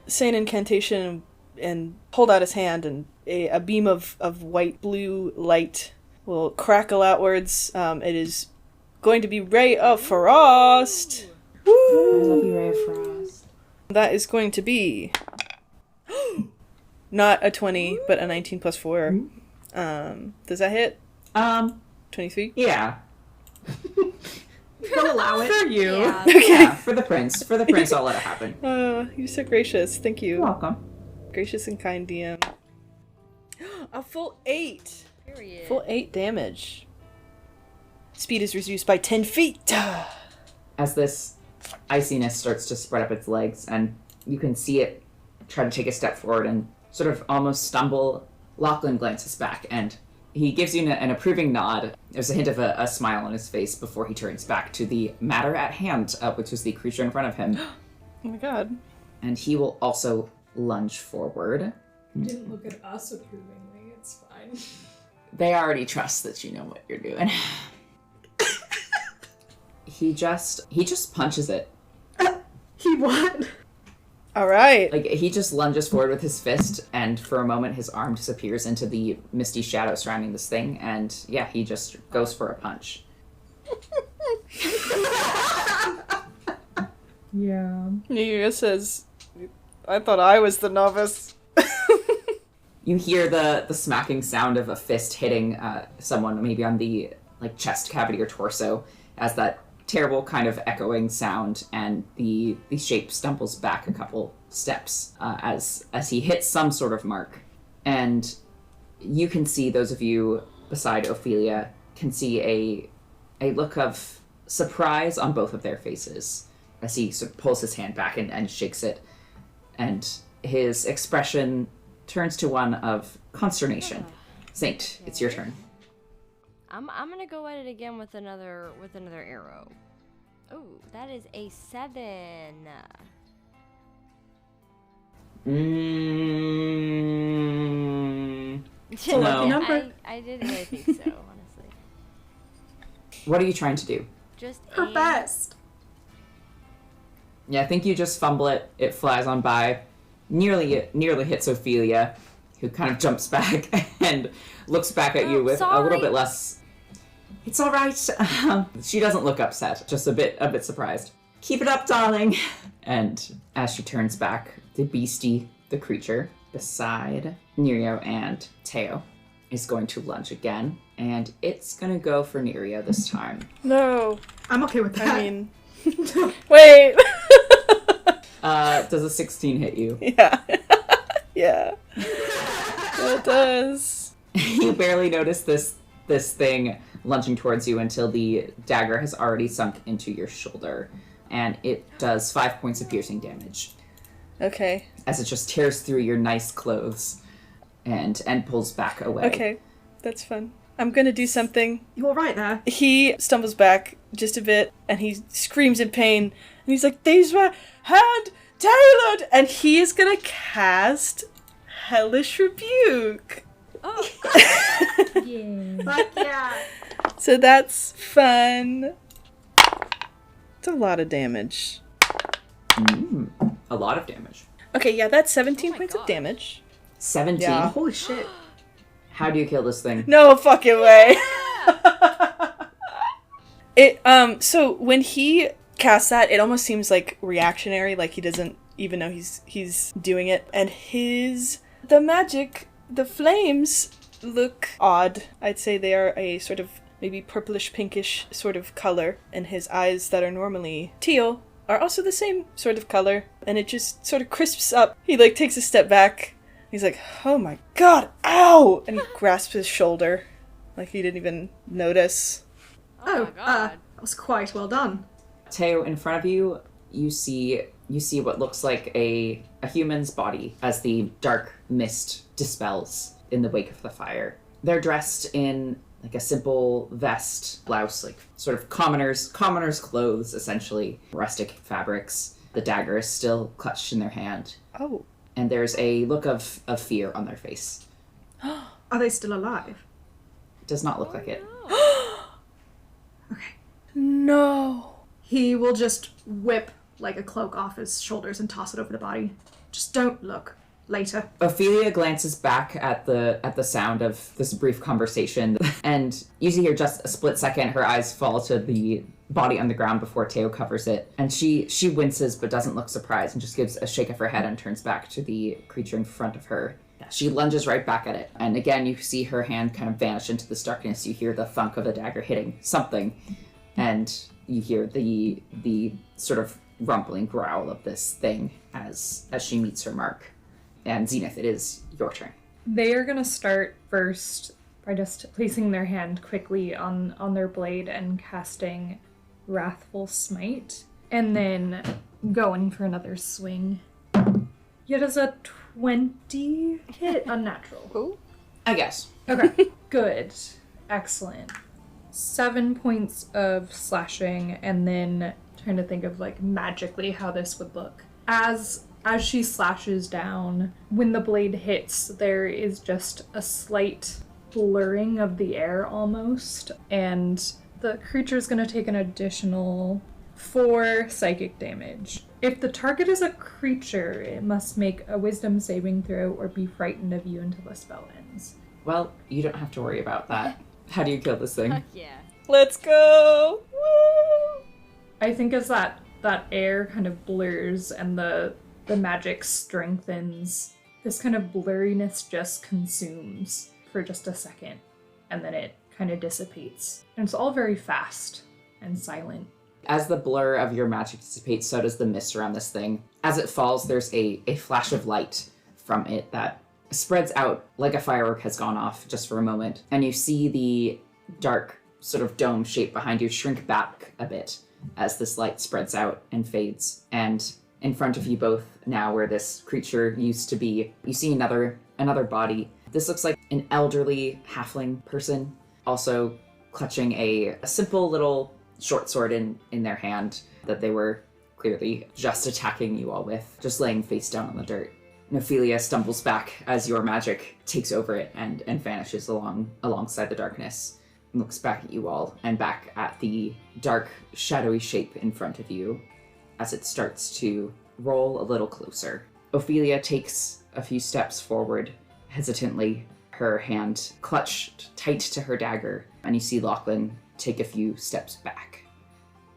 say an incantation and hold out his hand, and a beam of white-blue light will crackle outwards. It is going to be Ray of Frost. Woo! Ray of Frost. That is going to be not a 20, but a 19 plus 4. Does that hit? 23? Yeah. He'll allow it. For you. Yeah. Okay. Yeah, for the prince. For the prince, I'll let it happen. You're so gracious. Thank you. You're welcome. Gracious and kind DM. A full 8. Period. Full 8 damage. Speed is reduced by 10 feet. As this iciness starts to spread up its legs, and you can see it try to take a step forward and sort of almost stumble, Lachlan glances back, and he gives you an approving nod. There's a hint of a smile on his face before he turns back to the matter at hand, which was the creature in front of him. Oh my god. And he will also lunge forward. Didn't look at us approvingly, it's fine. They already trust that you know what you're doing. He just punches it. He what? Alright. Like, he just lunges forward with his fist, and for a moment his arm disappears into the misty shadow surrounding this thing, and yeah, he just goes for a punch. Yeah. Nia says, I thought I was the novice. You hear the smacking sound of a fist hitting someone, maybe on the chest cavity or torso, as that terrible kind of echoing sound, and the shape stumbles back a couple steps as he hits some sort of mark. And you can see, those of you beside Ophelia can see a look of surprise on both of their faces as he sort of pulls his hand back and shakes it, and his expression turns to one of consternation. Saint, it's your turn. I'm gonna go at it again with another arrow. Oh, that is a 7. It's a lucky number. I didn't really think so, honestly. What are you trying to do? Just Her a... best. Yeah, I think you just fumble it. It flies on by, nearly hits Ophelia, who kind of jumps back and looks back at you with a little bit less. It's all right. She doesn't look upset, just a bit surprised. Keep it up, darling. And as she turns back, the beastie, the creature beside Nerio and Teo, is going to lunge again, and it's gonna go for Nerio this time. No. I'm okay with that. I mean... Wait! Does a 16 hit you? Yeah. Yeah. It does. You barely notice this thing lunging towards you until the dagger has already sunk into your shoulder, and it does 5 points of piercing damage Okay. as it just tears through your nice clothes and pulls back away. Okay. That's fun. I'm gonna do something. You all right there? He stumbles back just a bit, and he screams in pain, and he's like, "These were hand-tailored!" And he is gonna cast Hellish Rebuke. Oh. Yeah. Fuck yeah. So that's fun. It's a lot of damage. A lot of damage. Okay, yeah, that's 17 my points of God. damage. 17? Yeah. Holy shit. How do you kill this thing? No fucking way. So when he casts that, it almost seems like reactionary, like he doesn't even know he's doing it. And the flames look odd. I'd say they are a sort of maybe purplish pinkish sort of color, and his eyes that are normally teal are also the same sort of color, and it just sort of crisps up. He takes a step back. He's like, "Oh my god, ow!" And he grasps his shoulder like he didn't even notice. Oh my God. That was quite well done. Teo, in front of you, you see what looks like a human's body as the dark mist dispels in the wake of the fire. They're dressed in like a simple vest, blouse, like sort of commoners' clothes, essentially. Rustic fabrics. The dagger is still clutched in their hand. Oh. And there's a look of fear on their face. Are they still alive? It does not look like it. Okay. No. He will just whip like a cloak off his shoulders and toss it over the body. Just don't look. Later. Ophelia glances back at the sound of this brief conversation, and you see her just a split second, her eyes fall to the body on the ground before Teo covers it, and she winces but doesn't look surprised and just gives a shake of her head and turns back to the creature in front of her. She lunges right back at it, and again you see her hand kind of vanish into this darkness. You hear the thunk of a dagger hitting something, and you hear the sort of rumbling growl of this thing as she meets her mark. And Zenith, it is your turn. They are gonna start first by just placing their hand quickly on their blade and casting Wrathful Smite, and then going for another swing. Yeah, does a 20 hit? Unnatural. Oh. I guess. Okay, good. Excellent. 7 points of slashing, and then trying to think of magically how this would look. As she slashes down, when the blade hits, there is just a slight blurring of the air almost, and the creature's going to take an additional 4 psychic damage. If the target is a creature, it must make a wisdom saving throw or be frightened of you until the spell ends. Well, you don't have to worry about that. How do you kill this thing? Heck yeah. Let's go! Woo! I think as that air kind of blurs and the magic strengthens, this kind of blurriness just consumes for just a second, and then it kind of dissipates. And it's all very fast and silent. As the blur of your magic dissipates, so does the mist around this thing. As it falls, there's a flash of light from it that spreads out like a firework has gone off just for a moment. And you see the dark sort of dome shape behind you shrink back a bit as this light spreads out and fades. And in front of you both now, where this creature used to be, you see another body. This looks like an elderly halfling person, also clutching a simple little short sword in their hand that they were clearly just attacking you all with, just laying face down on the dirt. And Ophelia stumbles back as your magic takes over it and vanishes alongside the darkness. And looks back at you all and back at the dark, shadowy shape in front of you as it starts to roll a little closer. Ophelia takes a few steps forward, hesitantly, her hand clutched tight to her dagger, and you see Lachlan take a few steps back.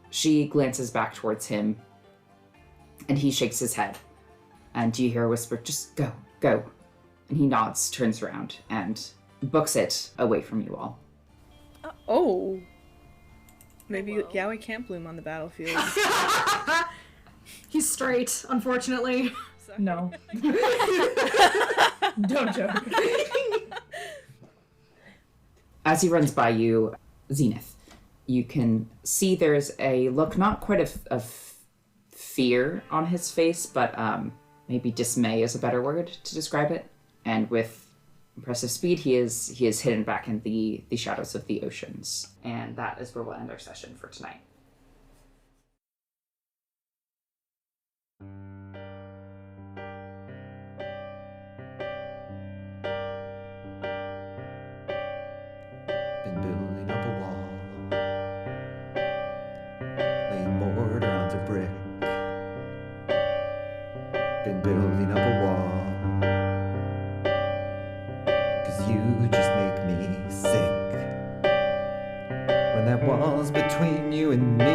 She glances back towards him, and he shakes his head. And you hear a whisper, "Just go, go." And he nods, turns around, and books it away from you all. Oh. Maybe Yowie can't bloom on the battlefield. He's straight, unfortunately. No. Don't joke. As he runs by you, Zenith, you can see there's a look, not quite of fear on his face, but maybe dismay is a better word to describe it. And with impressive speed, he is hidden back in the shadows of the oceans. And that is where we'll end our session for tonight. Been building up a wall, laying mortar onto brick. Been building up a wall, 'cause you just make me sick. When that wall's between you and me,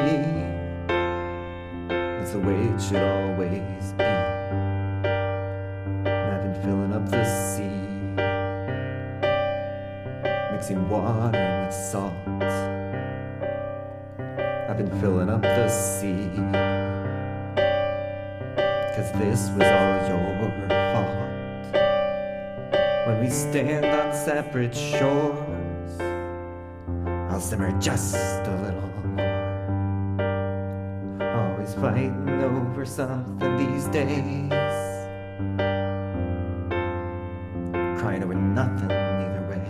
that's the way it should always be. And I've been filling up the sea, mixing water in with salt. I've been filling up the sea, 'cause this was all your fault. When we stand on separate shores, I'll simmer just a little more. Always fighting over something these days, crying over nothing either way.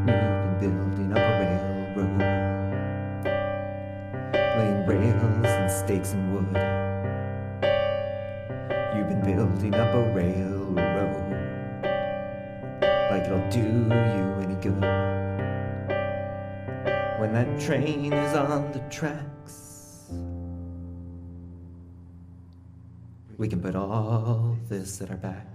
You've been building up a railroad, laying rails and stakes and wood. You've been building up a railroad, like it'll do you any good. When that train is on the tracks, we can put all this at our back.